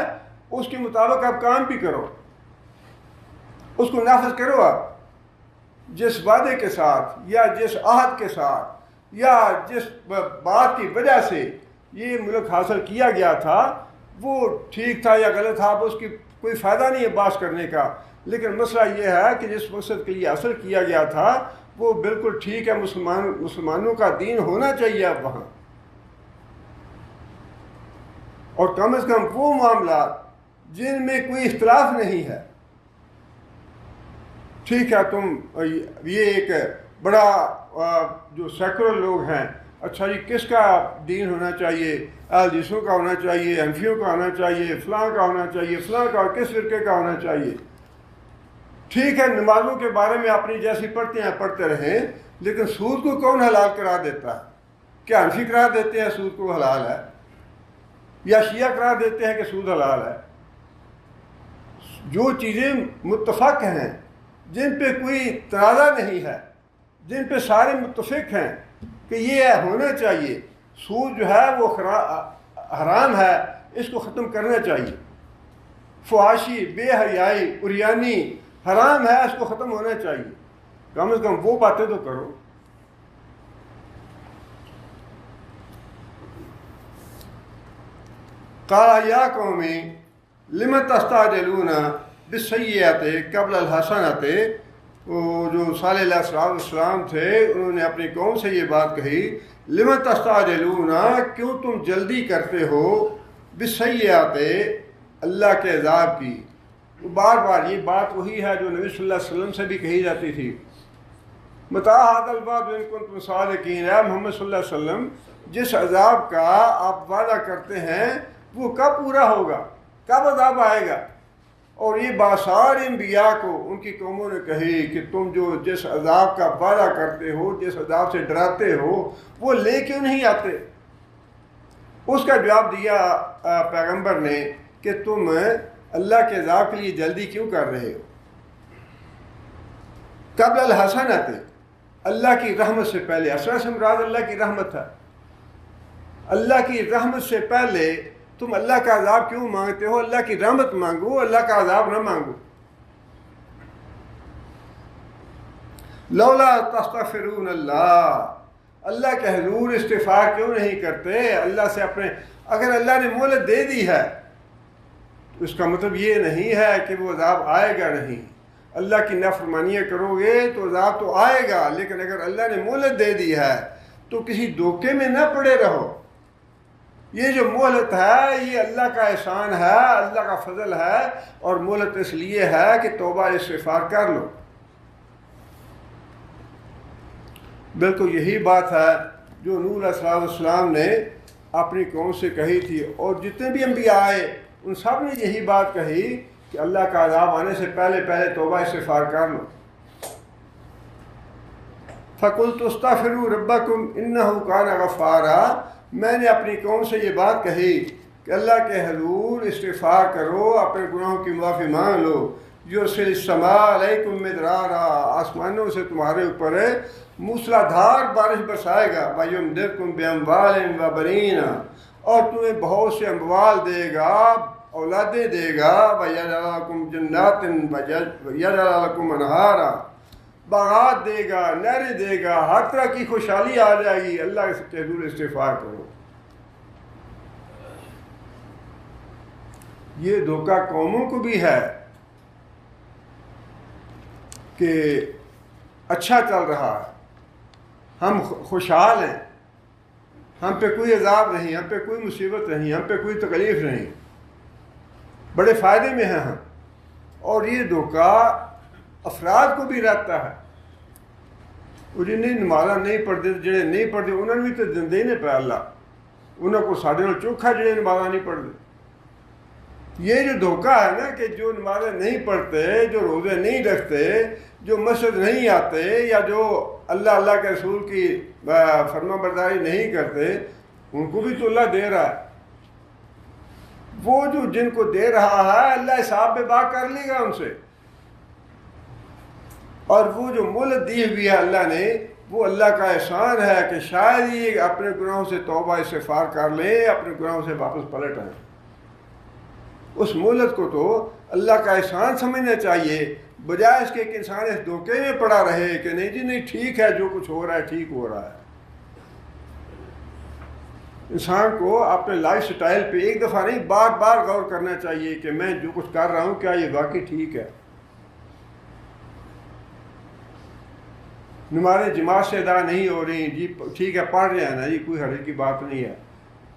اس کے مطابق آپ کام بھی کرو، اس کو نافذ کرو. آپ جس وعدے کے ساتھ یا جس عہد کے ساتھ یا جس بات کی وجہ سے یہ ملک حاصل کیا گیا تھا وہ ٹھیک تھا یا غلط تھا، اب اس کی کوئی فائدہ نہیں ہے بحث کرنے کا. لیکن مسئلہ یہ ہے کہ جس مقصد کے لیے حاصل کیا گیا تھا وہ بالکل ٹھیک ہے، مسلمانوں کا دین ہونا چاہیے اب وہاں، اور کم از کم وہ معاملات جن میں کوئی اختلاف نہیں ہے. ٹھیک ہے تم یہ ایک بڑا جو سیکولر لوگ ہیں، اچھا جی کس کا دین ہونا چاہیے، حدیثوں کا ہونا چاہیے، حنفیوں کا ہونا چاہیے، فلاں کا ہونا چاہیے، فلاں کا، کس فرقے کا ہونا چاہیے. ٹھیک ہے نمازوں کے بارے میں اپنی جیسی پڑھتے ہیں پڑھتے رہیں، لیکن سود کو کون حلال قرار دیتا ہے؟ کیا حنفی قرار دیتے ہیں سود کو حلال ہے، یا شیعہ قرار دیتے ہیں کہ سود حلال ہے؟ جو چیزیں متفق ہیں، جن پہ کوئی تنازع نہیں ہے، جن پہ سارے متفق ہیں کہ یہ ہونا چاہیے، سود جو ہے وہ حرام ہے، اس کو ختم کرنا چاہیے. فحاشی، بے حیائی، عریانی حرام ہے، اس کو ختم ہونا چاہیے. کم از کم وہ باتیں تو کرو. قال یا قوم لم تستعجلون بالسیئۃ قبل الحسنۃ وہ جو صالح علیہ السلام تھے انہوں نے اپنی قوم سے یہ بات کہی، لم تستعجلون، کیوں تم جلدی کرتے ہو بالسیئات، اللہ کے عذاب کی۔ بار بار یہ بات وہی ہے جو نبی صلی اللہ علیہ وسلم سے بھی کہی جاتی تھی، متی ھذا الوعد ان کنتم صادقین، اے محمد صلی اللہ علیہ وسلم جس عذاب کا آپ وعدہ کرتے ہیں وہ کب پورا ہوگا، کب عذاب آئے گا؟ اور یہ بات سارے انبیاء کو ان کی قوموں نے کہی کہ تم جو جس عذاب کا وعدہ کرتے ہو، جس عذاب سے ڈراتے ہو، وہ لے کیوں نہیں آتے؟ اس کا جواب دیا پیغمبر نے کہ تم اللہ کے عذاب کے لیے جلدی کیوں کر رہے ہو؟ قبل الحسنۃ، اللہ کی رحمت سے پہلے، حسنہ سے مراد اللہ کی رحمت ہے، اللہ کی رحمت سے پہلے تم اللہ کا عذاب کیوں مانگتے ہو؟ اللہ کی رحمت مانگو، اللہ کا عذاب نہ مانگو۔ لولا تستغفرون اللہ کے حضور استغفار کیوں نہیں کرتے اللہ سے اپنے؟ اگر اللہ نے مہلت دے دی ہے تو اس کا مطلب یہ نہیں ہے کہ وہ عذاب آئے گا نہیں۔ اللہ کی نافرمانیاں کرو گے تو عذاب تو آئے گا، لیکن اگر اللہ نے مہلت دے دی ہے تو کسی دھوکے میں نہ پڑے رہو۔ یہ جو مہلت ہے یہ اللہ کا احسان ہے، اللہ کا فضل ہے، اور مہلت اس لیے ہے کہ توبہ استغفار کر لو۔ بالکل یہی بات ہے جو نوح علیہ السلام نے اپنی قوم سے کہی تھی، اور جتنے بھی انبیاء آئے ان سب نے یہی بات کہی کہ اللہ کا عذاب آنے سے پہلے توبہ استغفار کر لو۔ فَقُلْتُ اسْتَغْفِرُوا رَبَّكُمْ إِنَّهُ كَانَ غَفَّارًا، میں نے اپنی قوم سے یہ بات کہی کہ اللہ کے حضور استغفار کرو، اپنے گناہوں کی معافی مانگ لو۔ یُرْسِلِ السَّمَاءَ عَلَيْكُمْ مِدْرَارًا، آسمانوں سے تمہارے اوپر موسلا دھار بارش برسائے گا، وَيُمْدِدْكُمْ بِأَمْوَالٍ وَبَنِينَ، اور تمہیں بہت سے اموال دے گا، اولادیں دے گا، وَيَجْعَلْ لَكُمْ جَنَّاتٍ وَيَجْعَلْ لَكُمْ أَنْهَارًا، باغات دے گا، نہریں دے گا، ہر طرح کی خوشحالی آ جائے گی۔ اللہ کے حضور استغفار کرو۔ یہ دھوکہ قوموں کو بھی ہے کہ اچھا چل رہا ہے، ہم خوشحال ہیں، ہم پہ کوئی عذاب نہیں، ہم پہ کوئی مصیبت نہیں، ہم پہ کوئی تکلیف نہیں، بڑے فائدے میں ہیں ہم۔ اور یہ دھوکہ افراد کو بھی رہتا ہے، وہ جنہیں نمازاں نہیں پڑھتے، جڑے نہیں پڑھتے انہوں نے بھی تو دندے ہی نہیں پہ اللہ، انہوں کو ساڑھے نال چوکھا جڑے نمازاں نہیں پڑھتے۔ یہ جو دھوکہ ہے نا کہ جو نمازیں نہیں پڑھتے، جو روزے نہیں رکھتے، جو مسجد نہیں آتے، یا جو اللہ کے رسول کی فرما برداری نہیں کرتے، ان کو بھی تو اللہ دے رہا ہے۔ وہ جو جن کو دے رہا ہے اللہ حساب میں بات کر لے گا ان سے، اور وہ جو مہلت دی ہوئی ہے اللہ نے، وہ اللہ کا احسان ہے کہ شاید یہ اپنے گناہوں سے توبہ استغفار کر لیں، اپنے گناہوں سے واپس پلٹ آئیں۔ اس مہلت کو تو اللہ کا احسان سمجھنا چاہیے، بجائے اس کے کہ انسان اس دھوکے میں پڑا رہے کہ نہیں جی نہیں ٹھیک ہے، جو کچھ ہو رہا ہے ٹھیک ہو رہا ہے۔ انسان کو اپنے لائف سٹائل پہ ایک دفعہ نہیں بار بار غور کرنا چاہیے کہ میں جو کچھ کر رہا ہوں کیا یہ واقعی ٹھیک ہے۔ نمازیں جماعت سے ادا نہیں ہو رہی، جی ٹھیک ہے پڑھ رہے ہیں نا جی، کوئی حرج کی بات نہیں ہے،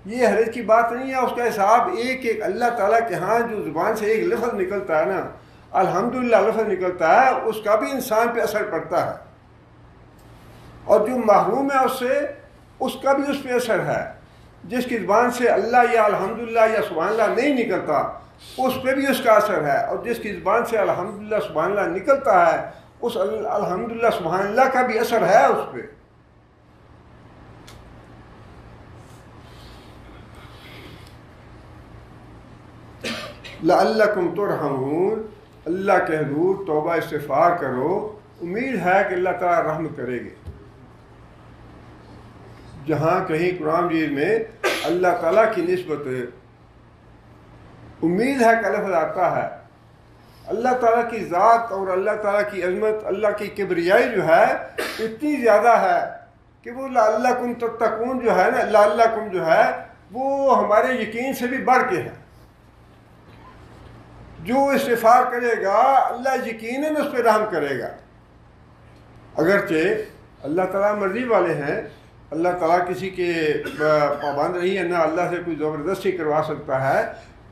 یہ حرج کی بات نہیں ہے۔ اس کا حساب ایک اللہ تعالیٰ کے ہاں جو زبان سے ایک لفظ نکلتا ہے نا، الحمدللہ لفظ نکلتا ہے، اس کا بھی انسان پہ اثر پڑتا ہے، اور جو محروم ہے اس سے، اس کا بھی اس پہ اثر ہے۔ جس کی زبان سے اللہ یا الحمدللہ یا سبحان اللہ نہیں نکلتا، اس پہ بھی اس کا اثر ہے، اور جس کی زبان سے الحمدللہ سبحان اللہ نکلتا ہے، اس الحمدللہ سبحان اللہ کا بھی اثر ہے اس پہ۔ لعلکم ترحمون، اللہ کے حضور توبہ استغفار کرو، امید ہے کہ اللہ تعالیٰ رحم کرے گے۔ جہاں کہیں قرآن مجید میں اللہ تعالیٰ کی نسبت امید ہے کا لفظ آتا ہے، اللہ تعالیٰ کی ذات اور اللہ تعالیٰ کی عظمت، اللہ کی کبریائی جو ہے اتنی زیادہ ہے کہ وہ لعلکم تتقون جو ہے نا، لعلکم جو ہے وہ ہمارے یقین سے بھی بڑھ کے ہے۔ جو استغفار کرے گا اللہ یقیناً اس پہ رحم کرے گا۔ اگرچہ اللہ تعالیٰ مرضی والے ہیں، اللہ تعالیٰ کسی کے پابند نہیں ہے، نہ اللہ سے کوئی زبردستی کروا سکتا ہے،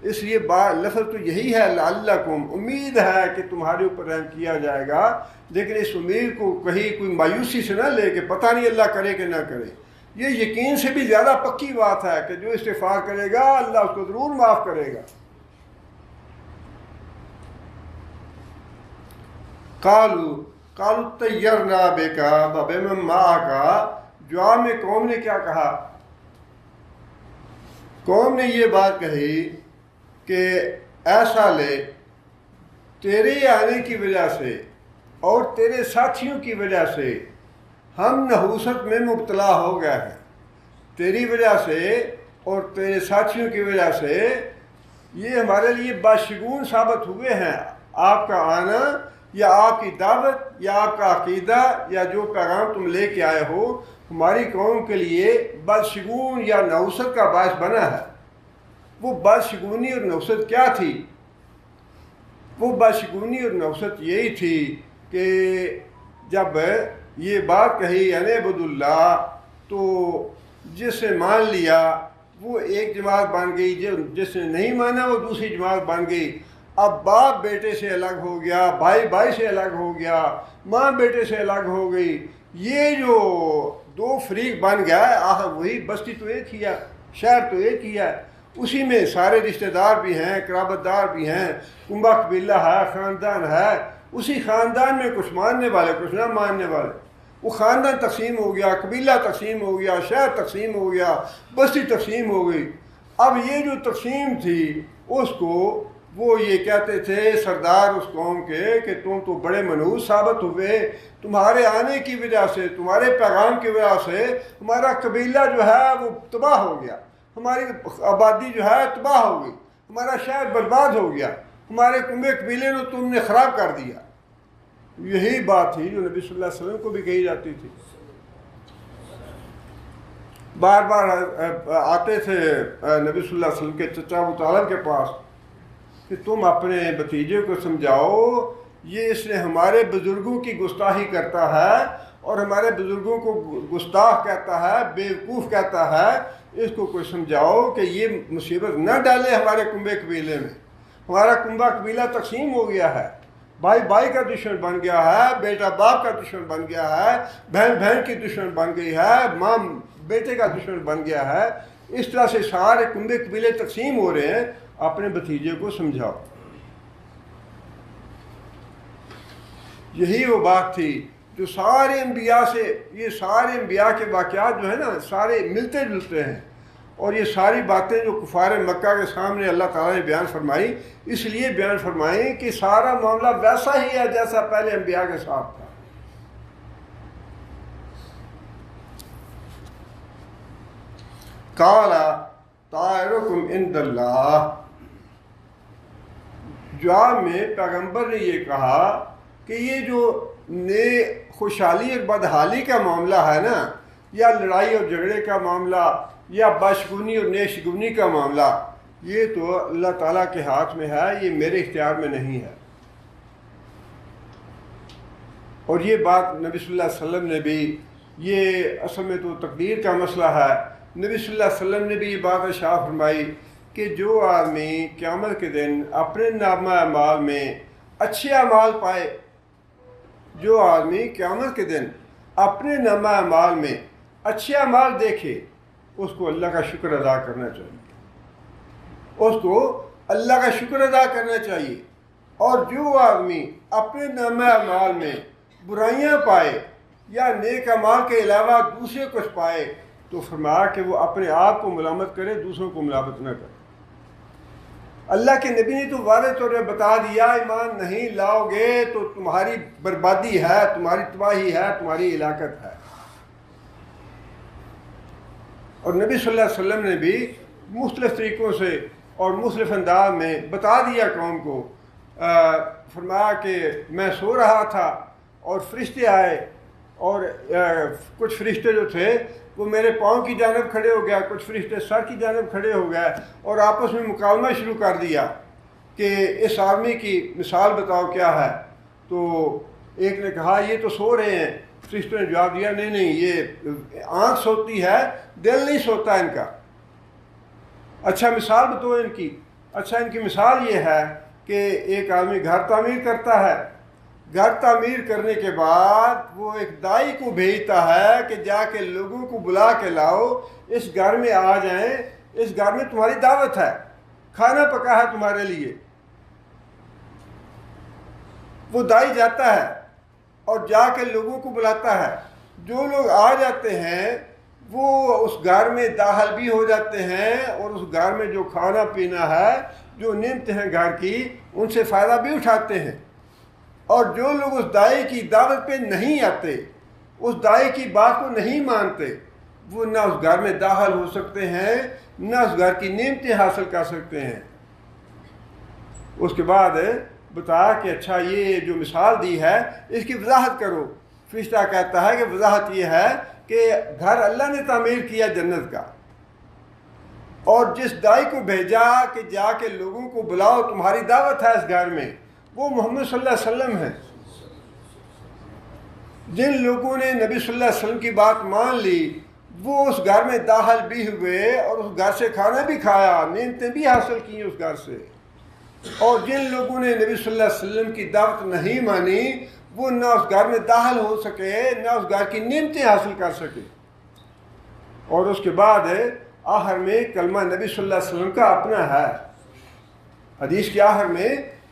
اس لیے لفظ تو یہی ہے لعلکم، امید ہے کہ تمہارے اوپر رحم کیا جائے گا، لیکن اس امید کو کہیں کوئی مایوسی سے نہ لے کہ پتہ نہیں اللہ کرے کہ نہ کرے۔ یہ یقین سے بھی زیادہ پکی بات ہے کہ جو استغفار کرے گا اللہ اس کو ضرور معاف کرے گا۔ قالوا طیرنا بک وبمن معک، جواب میں قوم نے کیا کہا؟ قوم نے یہ بات کہی کہ ایسا لے، تیرے آنے کی وجہ سے اور تیرے ساتھیوں کی وجہ سے ہم نحوست میں مبتلا ہو گئے ہیں، تیری وجہ سے اور تیرے ساتھیوں کی وجہ سے یہ ہمارے لیے باشگون ثابت ہوئے ہیں۔ آپ کا آنا یا آپ کی دعوت یا آپ کا عقیدہ یا جو پیغام تم لے کے آئے ہو ہماری قوم کے لیے بدشگون یا نحوست کا باعث بنا ہے۔ وہ بدشگونی اور نحوست کیا تھی؟ وہ بدشگونی اور نحوست یہی تھی کہ جب یہ بات کہی یعنی عبد اللہ، تو جس نے مان لیا وہ ایک جماعت بن گئی، جس نے نہیں مانا وہ دوسری جماعت بن گئی۔ اب باپ بیٹے سے الگ ہو گیا، بھائی بھائی سے الگ ہو گیا، ماں بیٹے سے الگ ہو گئی، یہ جو دو فریق بن گیا ہے، آخر وہی بستی تو ایک ہی ہے، شہر تو ایک ہی ہے، اسی میں سارے رشتہ دار بھی ہیں، قرابت دار بھی ہیں، کنبہ قبیلہ ہے، خاندان ہے، اسی خاندان میں کچھ ماننے والے کچھ نہ ماننے والے، وہ خاندان تقسیم ہو گیا، قبیلہ تقسیم ہو گیا، شہر تقسیم ہو گیا، بستی تقسیم ہو گئی۔ اب یہ جو تقسیم تھی اس کو وہ یہ کہتے تھے سردار اس قوم کے کہ تم تو بڑے منحوس ثابت ہوئے، تمہارے آنے کی وجہ سے، تمہارے پیغام کی وجہ سے ہمارا قبیلہ جو ہے وہ تباہ ہو گیا، ہماری آبادی جو ہے تباہ ہو گئی، ہمارا شہر برباد ہو گیا، ہمارے کنبے قبیلے کو تم نے خراب کر دیا۔ یہی بات تھی جو نبی صلی اللہ علیہ وسلم کو بھی کہی جاتی تھی۔ بار بار آتے تھے نبی صلی اللہ علیہ وسلم کے چچا ابو طالب کے پاس کہ تم اپنے بھتیجے کو سمجھاؤ، یہ اس نے ہمارے بزرگوں کی گستاخی کرتا ہے اور ہمارے بزرگوں کو گستاخ کہتا ہے، بیوقوف کہتا ہے، اس کو کوئی سمجھاؤ کہ یہ مصیبت نہ ڈالے ہمارے کنبے قبیلے میں۔ ہمارا کنبہ قبیلہ تقسیم ہو گیا ہے، بھائی بھائی کا دشمن بن گیا ہے، بیٹا باپ کا دشمن بن گیا ہے، بہن بہن کی دشمن بن گئی ہے، ماں بیٹے کا دشمن بن گیا ہے، اس طرح سے سارے کنبے قبیلے تقسیم ہو رہے ہیں، اپنے بھتیجے کو سمجھاؤ۔ یہی وہ بات تھی جو سارے انبیاء سے، یہ سارے انبیاء کے واقعات جو ہیں نا سارے ملتے جلتے ہیں، اور یہ ساری باتیں جو کفار مکہ کے سامنے اللہ تعالیٰ نے بیان فرمائی اس لیے بیان فرمائی کہ سارا معاملہ ویسا ہی ہے جیسا پہلے انبیاء کے ساتھ تھا۔ قال طائرکم عند اللہ، جواب میں پیغمبر نے یہ کہا کہ یہ جو خوشحالی اور بدحالی کا معاملہ ہے نا، یا لڑائی اور جھگڑے کا معاملہ، یا باشگونی اور نیشگونی کا معاملہ، یہ تو اللہ تعالیٰ کے ہاتھ میں ہے، یہ میرے اختیار میں نہیں ہے۔ اور یہ بات نبی صلی اللہ علیہ وسلم نے بھی، یہ اصل میں تو تقدیر کا مسئلہ ہے، نبی صلی اللہ علیہ وسلم نے بھی یہ بات ارشاد فرمائی کہ جو آدمی قیامت کے دن اپنے نامہ اعمال میں اچھے اعمال پائے، جو آدمی قیامت کے دن اپنے نامہ اعمال میں اچھے اعمال دیکھے، اس کو اللہ کا شکر ادا کرنا چاہیے، اس کو اللہ کا شکر ادا کرنا چاہیے۔ اور جو آدمی اپنے نامہ اعمال میں برائیاں پائے یا نیک اعمال کے علاوہ دوسرے کچھ پائے، تو فرمایا کہ وہ اپنے آپ کو ملامت کرے، دوسروں کو ملامت نہ کرے۔ اللہ کے نبی نے تو واضح طور پر بتا دیا ایمان نہیں لاؤ گے تو تمہاری بربادی ہے، تمہاری تباہی ہے، تمہاری ہلاکت ہے۔ اور نبی صلی اللہ علیہ وسلم نے بھی مختلف طریقوں سے اور مختلف انداز میں بتا دیا قوم کو، فرمایا کہ میں سو رہا تھا اور فرشتے آئے، اور کچھ فرشتے جو تھے وہ میرے پاؤں کی جانب کھڑے ہو گیا، کچھ فرشتے سر کی جانب کھڑے ہو گئے، اور آپس میں مکالمہ شروع کر دیا کہ اس آدمی کی مثال بتاؤ کیا ہے۔ تو ایک نے کہا یہ تو سو رہے ہیں، فرشتوں نے جواب دیا نہیں نہیں، یہ آنکھ سوتی ہے، دل نہیں سوتا ان کا۔ اچھا مثال بتو ان کی۔ اچھا ان کی مثال یہ ہے کہ ایک آدمی گھر تعمیر کرتا ہے، گھر تعمیر کرنے کے بعد وہ ایک دائی کو بھیجتا ہے کہ جا کے لوگوں کو بلا کے لاؤ، اس گھر میں آ جائیں، اس گھر میں تمہاری دعوت ہے، کھانا پکا ہے تمہارے لیے۔ وہ دائی جاتا ہے اور جا کے لوگوں کو بلاتا ہے، جو لوگ آ جاتے ہیں وہ اس گھر میں داخل بھی ہو جاتے ہیں، اور اس گھر میں جو کھانا پینا ہے، جو نعمتیں ہیں گھر کی، ان سے فائدہ بھی اٹھاتے ہیں۔ اور جو لوگ اس دائی کی دعوت پہ نہیں آتے، اس دائی کی بات کو نہیں مانتے، وہ نہ اس گھر میں داخل ہو سکتے ہیں، نہ اس گھر کی نعمتیں حاصل کر سکتے ہیں۔ اس کے بعد بتایا کہ اچھا یہ جو مثال دی ہے اس کی وضاحت کرو۔ فرشتہ کہتا ہے کہ وضاحت یہ ہے کہ گھر اللہ نے تعمیر کیا جنت کا، اور جس دائی کو بھیجا کہ جا کے لوگوں کو بلاؤ، تمہاری دعوت ہے اس گھر میں، وہ محمد صلی اللہ علیہ وسلم ہے۔ جن لوگوں نے نبی صلی اللہ علیہ وسلم کی بات مان لی، وہ اس گھر میں داخل بھی ہوئے اور اس گھر سے کھانا بھی کھایا، نعمتیں بھی حاصل کی اس گھر سے۔ اور جن لوگوں نے نبی صلی اللہ علیہ وسلم کی دعوت نہیں مانی، وہ نہ اس گھر میں داخل ہو سکے، نہ اس گھر کی نعمتیں حاصل کر سکے۔ اور اس کے بعد آخر میں کلمہ نبی صلی اللہ علیہ وسلم کا اپنا ہے۔ حدیث کے آخر میں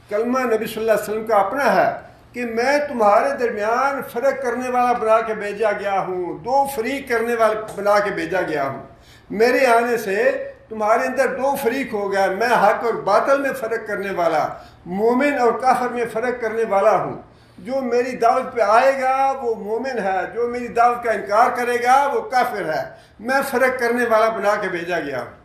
کلمہ نبی صلی اللہ علیہ وسلم کا اپنا ہے کہ میں تمہارے درمیان فرق کرنے والا بنا کے بھیجا گیا ہوں، دو فریق کرنے والا بنا کے بھیجا گیا ہوں۔ میرے آنے سے تمہارے اندر دو فریق ہو گیا، میں حق اور باطل میں فرق کرنے والا، مومن اور کافر میں فرق کرنے والا ہوں۔ جو میری دعوت پہ آئے گا وہ مومن ہے، جو میری دعوت کا انکار کرے گا وہ کافر ہے۔ میں فرق کرنے والا بنا کے بھیجا گیا ہوں۔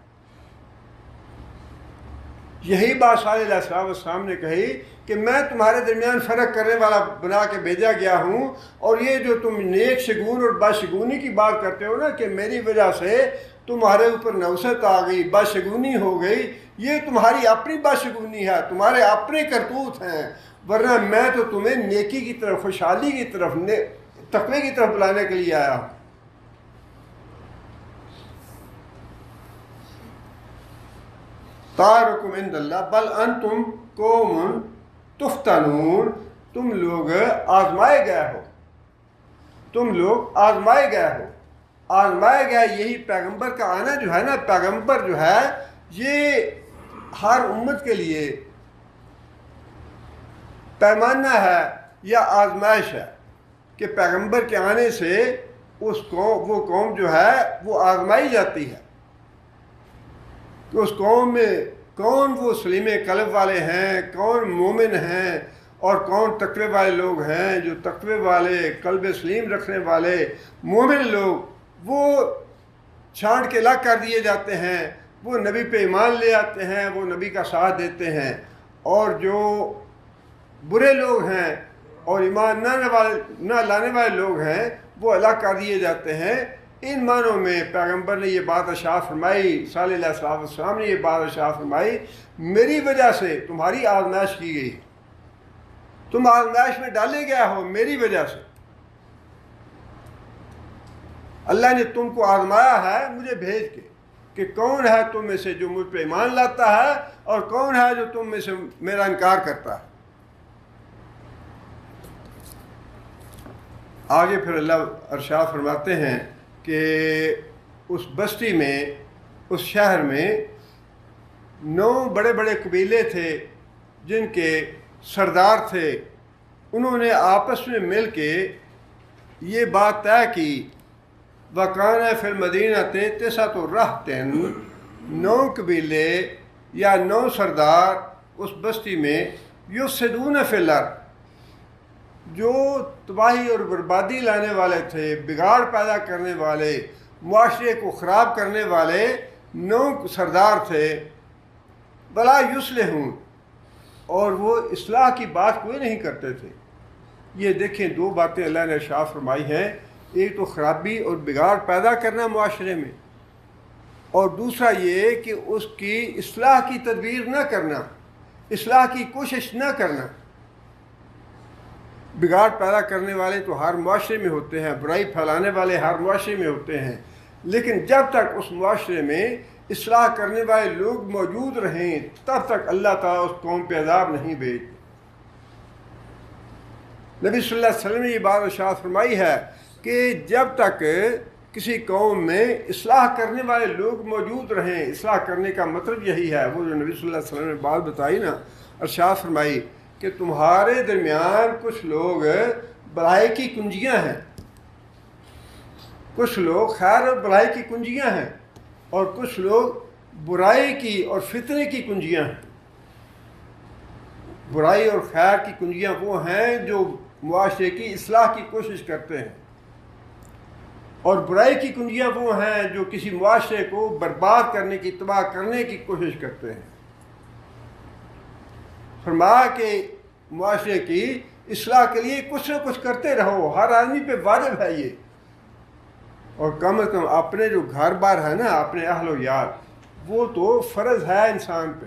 یہی بات صالح علیہ السلام نے کہی کہ میں تمہارے درمیان فرق کرنے والا بنا کے بھیجا گیا ہوں۔ اور یہ جو تم نیک شگون اور بدشگونی کی بات کرتے ہو نا کہ میری وجہ سے تمہارے اوپر نوست آ گئی، بدشگونی ہو گئی، یہ تمہاری اپنی بدشگونی ہے، تمہارے اپنے کرتوت ہیں، ورنہ میں تو تمہیں نیکی کی طرف، خوشحالی کی طرف، تقوی کی طرف بلانے کے لیے آیا ہوں۔ طائرکم عند اللہ بل انتم قوم تفتنون، تم لوگ آزمائے گئے ہو، تم لوگ آزمائے گئے ہو۔ آزمائے گئے، یہی پیغمبر کا آنا جو ہے نا، پیغمبر جو ہے یہ ہر امت کے لیے پیمانہ ہے یا آزمائش ہے کہ پیغمبر کے آنے سے وہ قوم جو ہے وہ آزمائی جاتی ہے کہ اس قوم میں کون وہ سلیم قلب والے ہیں، کون مومن ہیں، اور کون تقوی والے لوگ ہیں۔ جو تقوی والے، قلب سلیم رکھنے والے مومن لوگ، وہ چھانٹ کے الگ کر دیے جاتے ہیں، وہ نبی پہ ایمان لے آتے ہیں، وہ نبی کا ساتھ دیتے ہیں۔ اور جو برے لوگ ہیں اور ایمان نہ لانے والے لوگ ہیں، وہ الگ کر دیے جاتے ہیں۔ ان معنوں میں پیغمبر نے یہ بات ارشاد فرمائی، صلی اللہ علیہ وسلم نے یہ بات ارشاد فرمائی، میری وجہ سے تمہاری آزمائش کی گئی، تم آزمائش میں ڈالے گئے ہو میری وجہ سے۔ اللہ نے تم کو آزمایا ہے مجھے بھیج کے کہ کون ہے تم میں سے جو مجھ پہ ایمان لاتا ہے اور کون ہے جو تم میں سے میرا انکار کرتا ہے۔ آگے پھر اللہ ارشاد فرماتے ہیں کہ اس بستی میں، اس شہر میں 9 بڑے بڑے قبیلے تھے جن کے سردار تھے۔ انہوں نے آپس میں مل کے یہ بات طے کی، وَكَانَ فِي الْمَدِينَةِ تِسْعَةُ رَهْطٍ، 9 قبیلے یا 9 سردار اس بستی میں، یفسدون فی الارض، جو تباہی اور بربادی لانے والے تھے، بگاڑ پیدا کرنے والے، معاشرے کو خراب کرنے والے 9 سردار تھے۔ بلا یصلحون، اور وہ اصلاح کی بات کوئی نہیں کرتے تھے۔ یہ دیکھیں 2 باتیں اللہ نے ارشاد فرمائی ہیں، ایک تو خرابی اور بگاڑ پیدا کرنا معاشرے میں، اور دوسرا یہ کہ اس کی اصلاح کی تدبیر نہ کرنا، اصلاح کی کوشش نہ کرنا۔ بگاڑ پیدا کرنے والے تو ہر معاشرے میں ہوتے ہیں، برائی پھیلانے والے ہر معاشرے میں ہوتے ہیں، لیکن جب تک اس معاشرے میں اصلاح کرنے والے لوگ موجود رہیں تب تک اللہ تعالیٰ اس قوم پہ عذاب نہیں بھیجتے۔ نبی صلی اللہ علیہ وسلم نے یہ بات ارشاد فرمائی ہے کہ جب تک کسی قوم میں اصلاح کرنے والے لوگ موجود رہیں، اصلاح کرنے کا مطلب یہی ہے، وہ جو نبی صلی اللہ علیہ وسلم نے بات بتائی نا، ارشاد فرمائی کہ تمہارے درمیان کچھ لوگ بھلائی کی کنجیاں ہیں، کچھ لوگ خیر اور بھلائی کی کنجیاں ہیں، اور کچھ لوگ برائی کی اور فتنے کی کنجیاں ہیں۔ برائی اور خیر کی کنجیاں وہ ہیں جو معاشرے کی اصلاح کی کوشش کرتے ہیں، اور برائی کی کنجیاں وہ ہیں جو کسی معاشرے کو برباد کرنے کی، تباہ کرنے کی کوشش کرتے ہیں۔ فرمایا کہ معاشرے کی اصلاح کے لیے کچھ نہ کچھ کرتے رہو، ہر آدمی پہ واجب ہے یہ، اور کم از کم اپنے جو گھر بار ہے نا، اپنے اہل و عیال، وہ تو فرض ہے انسان پہ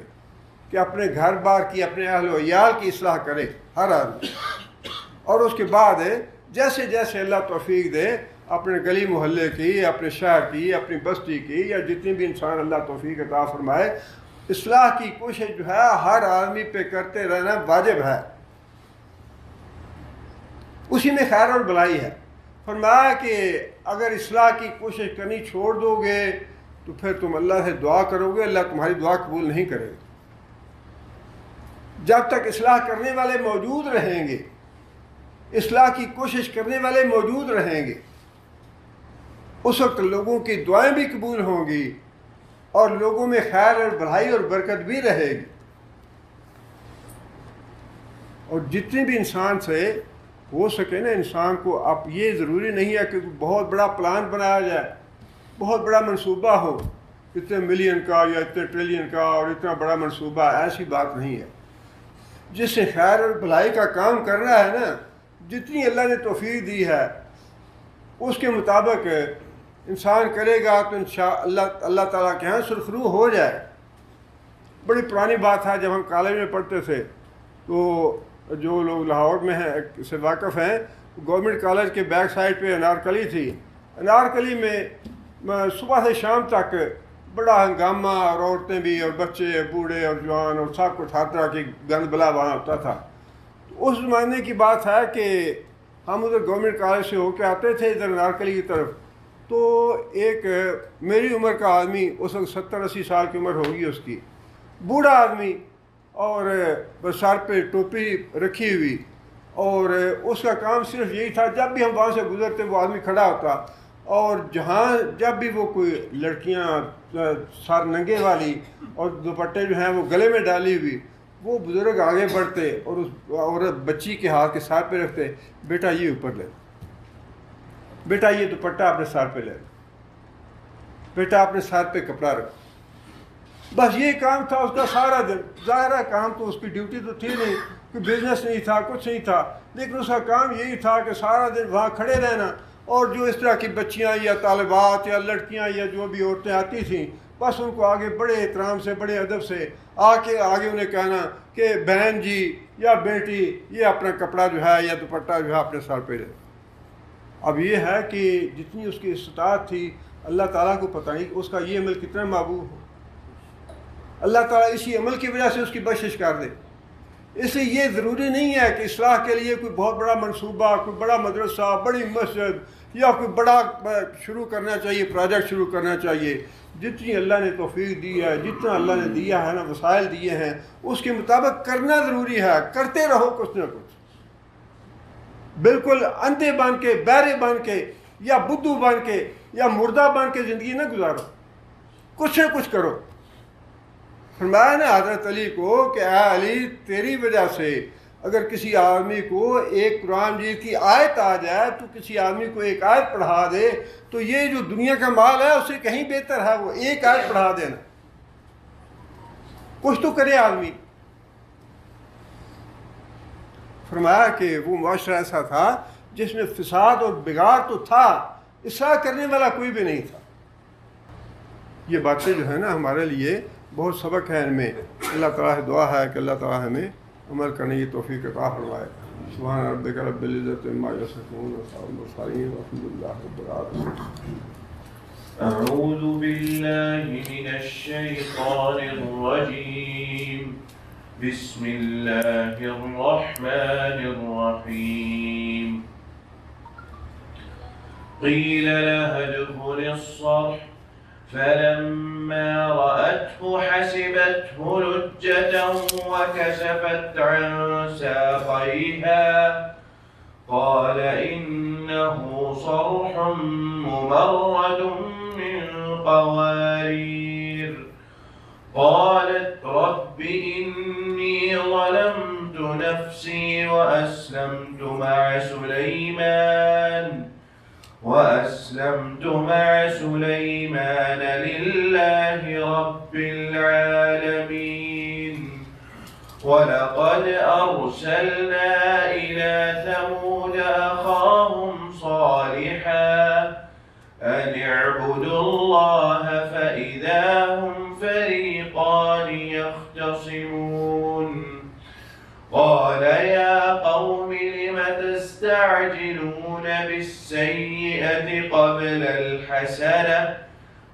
کہ اپنے گھر بار کی، اپنے اہل و عیال کی اصلاح کرے ہر آدمی، اور اس کے بعد جیسے جیسے اللہ توفیق دے اپنے گلی محلے کی، اپنے شہر کی، اپنی بستی کی، یا جتنی بھی انسان اللہ توفیق عطا فرمائے، اصلاح کی کوشش جو ہے ہر آدمی پہ کرتے رہنا واجب ہے، اسی میں خیر اور بھلائی ہے۔ فرمایا کہ اگر اصلاح کی کوشش کرنی چھوڑ دو گے تو پھر تم اللہ سے دعا کرو گے، اللہ تمہاری دعا قبول نہیں کرے گا۔ جب تک اصلاح کرنے والے موجود رہیں گے، اصلاح کی کوشش کرنے والے موجود رہیں گے، اس وقت لوگوں کی دعائیں بھی قبول ہوں گی اور لوگوں میں خیر اور بھلائی اور برکت بھی رہے گی۔ اور جتنے بھی انسان سے ہو سکے نا، انسان کو اب یہ ضروری نہیں ہے کہ بہت بڑا پلان بنایا جائے، بہت بڑا منصوبہ ہو، اتنے ملین کا یا اتنے ٹریلین کا اور اتنا بڑا منصوبہ، ایسی بات نہیں ہے۔ جس سے خیر اور بھلائی کا کام کر رہا ہے نا، جتنی اللہ نے توفیق دی ہے اس کے مطابق انسان کرے گا تو انشاءاللہ اللہ تعالیٰ کے ہاں سرخرو ہو جائے۔ بڑی پرانی بات ہے، جب ہم کالج میں پڑھتے تھے تو جو لوگ لاہور میں ہیں سے واقف ہیں، گورنمنٹ کالج کے بیک سائڈ پہ انارکلی تھی، انارکلی میں صبح سے شام تک بڑا ہنگامہ، اور عورتیں بھی اور بچے بوڑھے اور جوان اور سب کچھ ہر طرح کی گند بلا وہاں ہوتا تھا۔ اس زمانے کی بات ہے کہ ہم ادھر گورنمنٹ کالج سے ہو کے آتے تھے ادھر انارکلی کی طرف، تو ایک میری عمر کا آدمی، اس وقت 70-80 سال کی عمر ہوگی اس کی، بوڑھا آدمی، اور بس سر پہ ٹوپی رکھی ہوئی، اور اس کا کام صرف یہی تھا جب بھی ہم وہاں سے گزرتے وہ آدمی کھڑا ہوتا، اور جب بھی وہ کوئی لڑکیاں سر ننگے والی اور دوپٹے جو ہیں وہ گلے میں ڈالی ہوئی، وہ بزرگ آگے بڑھتے اور اس عورت بچی کے ہاتھ کے سر پہ رکھتے، بیٹا یہ اوپر لے، بیٹا یہ دوپٹہ اپنے سر پہ لے، بیٹا اپنے سر پہ کپڑا رکھ۔ بس یہ کام تھا اس کا سارا دن۔ ظاہر ہے کام تو اس کی ڈیوٹی تو تھی نہیں، کوئی بزنس نہیں تھا، کچھ نہیں تھا، لیکن اس کا کام یہی تھا کہ سارا دن وہاں کھڑے رہنا، اور جو اس طرح کی بچیاں یا طالبات یا لڑکیاں یا جو بھی عورتیں آتی تھیں، بس ان کو آگے بڑے احترام سے، بڑے ادب سے آگے انہیں کہنا کہ بہن جی یا بیٹی یہ اپنا کپڑا جو ہے یا دوپٹہ جو ہے اپنے سر پہ لے۔ اب یہ ہے کہ جتنی اس کی استطاعت تھی، اللہ تعالیٰ کو پتہ نہیں اس کا یہ عمل کتنا محبوب ہو، اللہ تعالیٰ اسی عمل کی وجہ سے اس کی بخشش کر دے۔ اس لیے یہ ضروری نہیں ہے کہ اصلاح کے لیے کوئی بہت بڑا منصوبہ، کوئی بڑا مدرسہ، بڑی مسجد یا کوئی بڑا شروع کرنا چاہیے، پروجیکٹ شروع کرنا چاہیے۔ جتنی اللہ نے توفیق دی ہے، جتنا اللہ نے دیا ہے نا، وسائل دیے ہیں، اس کے مطابق کرنا ضروری ہے۔ کرتے رہو کچھ نہ کچھ، بالکل اندھے بن کے، بہرے بن کے، یا بدھو بن کے، یا مردہ بن کے زندگی نہ گزارو، کچھ نہ کچھ کرو۔ فرمایا نا حضرت علی کو کہ اے علی، تیری وجہ سے اگر کسی آدمی کو ایک قرآن مجید کی آیت آ جائے، تو کسی آدمی کو ایک آیت پڑھا دے، تو یہ جو دنیا کا مال ہے اس سے کہیں بہتر ہے وہ ایک آیت پڑھا دینا۔ کچھ تو کرے آدمی۔ فرمایا کہ وہ معاشرہ ایسا تھا جس میں فساد اور بگاڑ تو تھا، اصلاح کرنے والا کوئی بھی نہیں تھا۔ یہ باتیں جو ہے نا ہمارے لیے بہت سبق ہے ان میں۔ اللہ تعالیٰ سے دعا ہے کہ اللہ تعالیٰ ہمیں عمل کرنے کی توفیق عطا فرمائے۔ سبحان ربک رب العزت عما یصفون وسلام علی المرسلین والحمد للہ رب العالمین. أعوذ بالله من الشيطان الرجيم. بسم الله الرحمن الرحيم. قيل لها ادخل الصرح فلما رأته حسبته لجة وكشفت عن ساقيها قال إنه صرح ممرد من قوارير. قالت رب إني ظلمت نفسي وأسلمت مع سليمان لله رب العالمين. ولقد أرسلنا إلى ثمود أخاهم صالحا أن اعبدوا الله فإذا هم فريقان يختصمون. قال يا قوم لم تستعجلون بالسيئة قبل الحسنة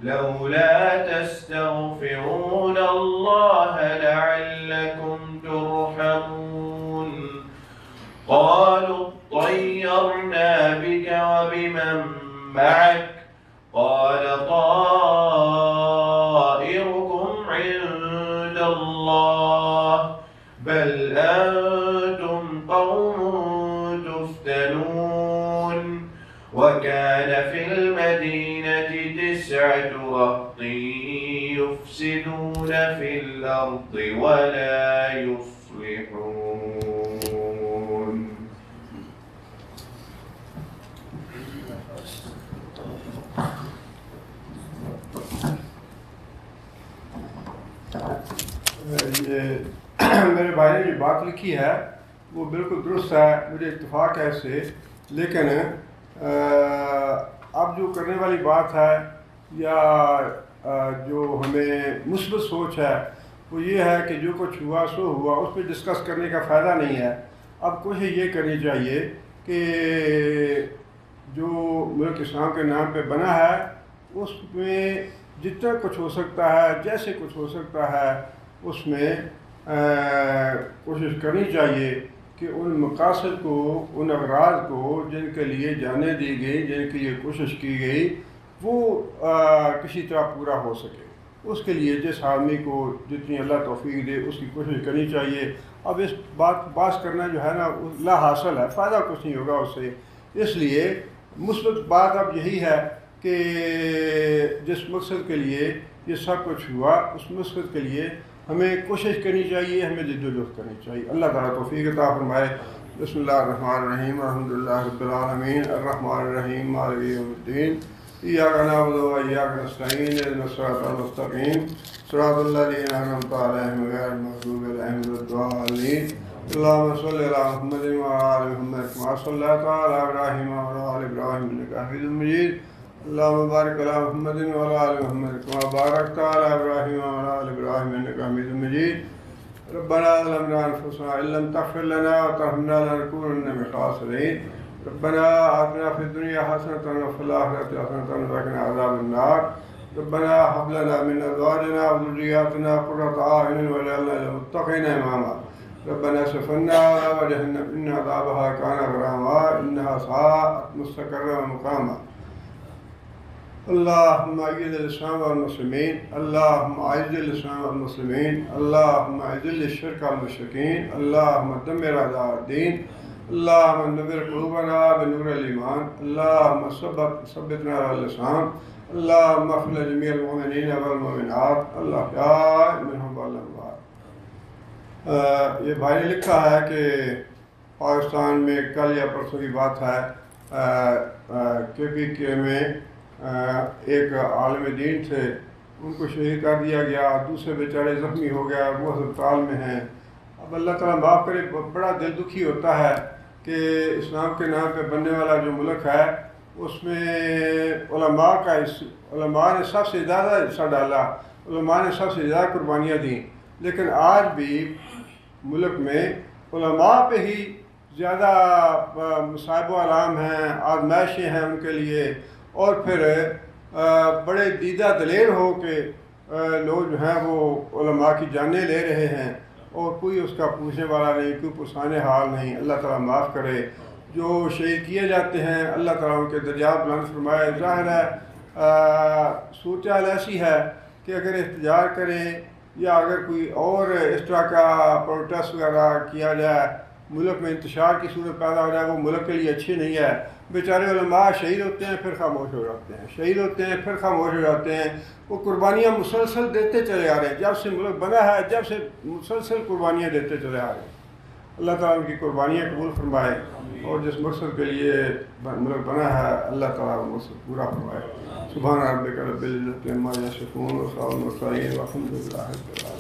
لولا تستغفرون الله لعلكم ترحمون. قالوا اطيرنا بك وبمن معك قال طائركم عند الله بل أنتم قوم تفتنون. وكان في المدينة 9 رهط يفسدون في الأرض ولا يصلحون. میرے بھائی نے جو بات لکھی ہے وہ بالکل درست ہے، مجھے اتفاق ہے اس سے، لیکن اب جو کرنے والی بات ہے یا جو ہمیں مثبت سوچ ہے وہ یہ ہے کہ جو کچھ ہوا سو ہوا، اس پہ ڈسکس کرنے کا فائدہ نہیں ہے. اب کوشش یہ کرنی چاہیے کہ جو ملک اسلام کے نام پہ بنا ہے اس میں جتنا کچھ ہو سکتا ہے، جیسے کچھ ہو سکتا ہے، اس میں کوشش کرنی چاہیے کہ ان مقاصد کو، ان اغراض کو جن کے لیے جانیں دی گئی، جن کے لیے کوشش کی گئی، وہ کسی طرح پورا ہو سکے. اس کے لیے جس آدمی کو جتنی اللہ توفیق دے اس کی کوشش کرنی چاہیے. اب اس بات کرنا جو ہے نا لا حاصل ہے، فائدہ کچھ نہیں ہوگا اس سے. اس لیے مثبت بات اب یہی ہے کہ جس مقصد کے لیے یہ سب کچھ ہوا، اس مقصد کے لیے ہمیں کوشش کرنی چاہیے، ہمیں جدوجہد کرنی چاہیے. اللہ تعالیٰ توفیق عطا فرمائے. بسم اللہ الرحمن الرحیم الحمد للہ رب العالمین الرحمن الرحیم مالک یوم الدین ایاک نعبد و ایاک نستعین اهدنا الصراط المستقیم صراط الذین انعمت علیہم غیر المغضوب علیہم ولا الضالین. اللهم صل على محمد وعلى آل محمد كما صليت على إبراهيم وعلى آل إبراهيم إنك حميد مجيد. اللهم بارك على محمد وعلى آل محمد كما باركت على إبراهيم وعلى آل إبراهيم إنك حميد مجيد. ربنا ظلمنا أنفسنا إن لم تغفر لنا وترحمنا لنكونن من الخاسرين. ربنا آتنا في الدنيا حسنة وفي الآخرة حسنة وقنا عذاب النار. ربنا هب لنا من أزواجنا وذرياتنا قرة أعين واجعلنا للمتقين إماما. ربنا اصرف عنا عذاب جهنم إن عذابها كان غراما إنها ساءت مستقرا ومقاما. اللهم أعز الإسلام والمسلمين. اللهم أعز الإسلام والمسلمين. اللهم أذل الشرك والمشركين. اللهم دمر أعداء الدين. اللهم نور قلوبنا بنور الإيمان. اللهم ثبتنا على اللسان. اللهم اغفر لجميع المؤمنين والمؤمنات الأحياء منهم والأموات. یہ بھائی نے لکھا ہے کہ پاکستان میں کل یا پرسوں کی بات ہے KPK میں ایک عالم دین تھے، ان کو شہید کر دیا گیا، دوسرے بیچارے زخمی ہو گیا، وہ ہسپتال میں ہیں. اب اللہ تعالیٰ معاف کرے، بڑا دل دکھی ہوتا ہے کہ اسلام کے نام پہ بننے والا جو ملک ہے اس میں علماء نے سب سے زیادہ حصہ ڈالا، علماء نے سب سے زیادہ قربانیاں دیں، لیکن آج بھی ملک میں علماء پہ ہی زیادہ مصائب و آلام ہیں، آزمائشیں ہیں ان کے لیے، اور پھر بڑے دیدہ دلیر ہو کے لوگ جو ہیں وہ علماء کی جانیں لے رہے ہیں اور کوئی اس کا پوچھنے والا نہیں، کوئی پرسان حال نہیں۔ اللہ تعالیٰ معاف کرے۔ جو شہید کیے جاتے ہیں اللہ تعالیٰ ان کے درجات بلند فرمائے۔ ظاہر ہے صورتحال ایسی ہے کہ اگر احتجاج کریں یا اگر کوئی اور اس طرح کا پروٹیسٹ وغیرہ کیا جائے، ملک میں انتشار کی صورت پیدا ہو جائے، وہ ملک کے لیے اچھی نہیں ہے۔ بیچارے علماء شہید ہوتے ہیں پھر خاموش ہو جاتے ہیں، شہید ہوتے ہیں پھر خاموش ہو جاتے ہیں۔ وہ قربانیاں مسلسل دیتے چلے آ رہے ہیں، جب سے ملک بنا ہے جب سے مسلسل قربانیاں دیتے چلے آ رہے ہیں۔ اللہ تعالیٰ ان کی قربانیاں قبول فرمائے، اور جس مقصد کے لیے ملک بنا ہے اللہ تعالیٰ وہ مقصد پورا فرمائے۔ سبحان ربک رب العزت عما یصفون وسلام علی المرسلین والحمد للہ رب العالمین۔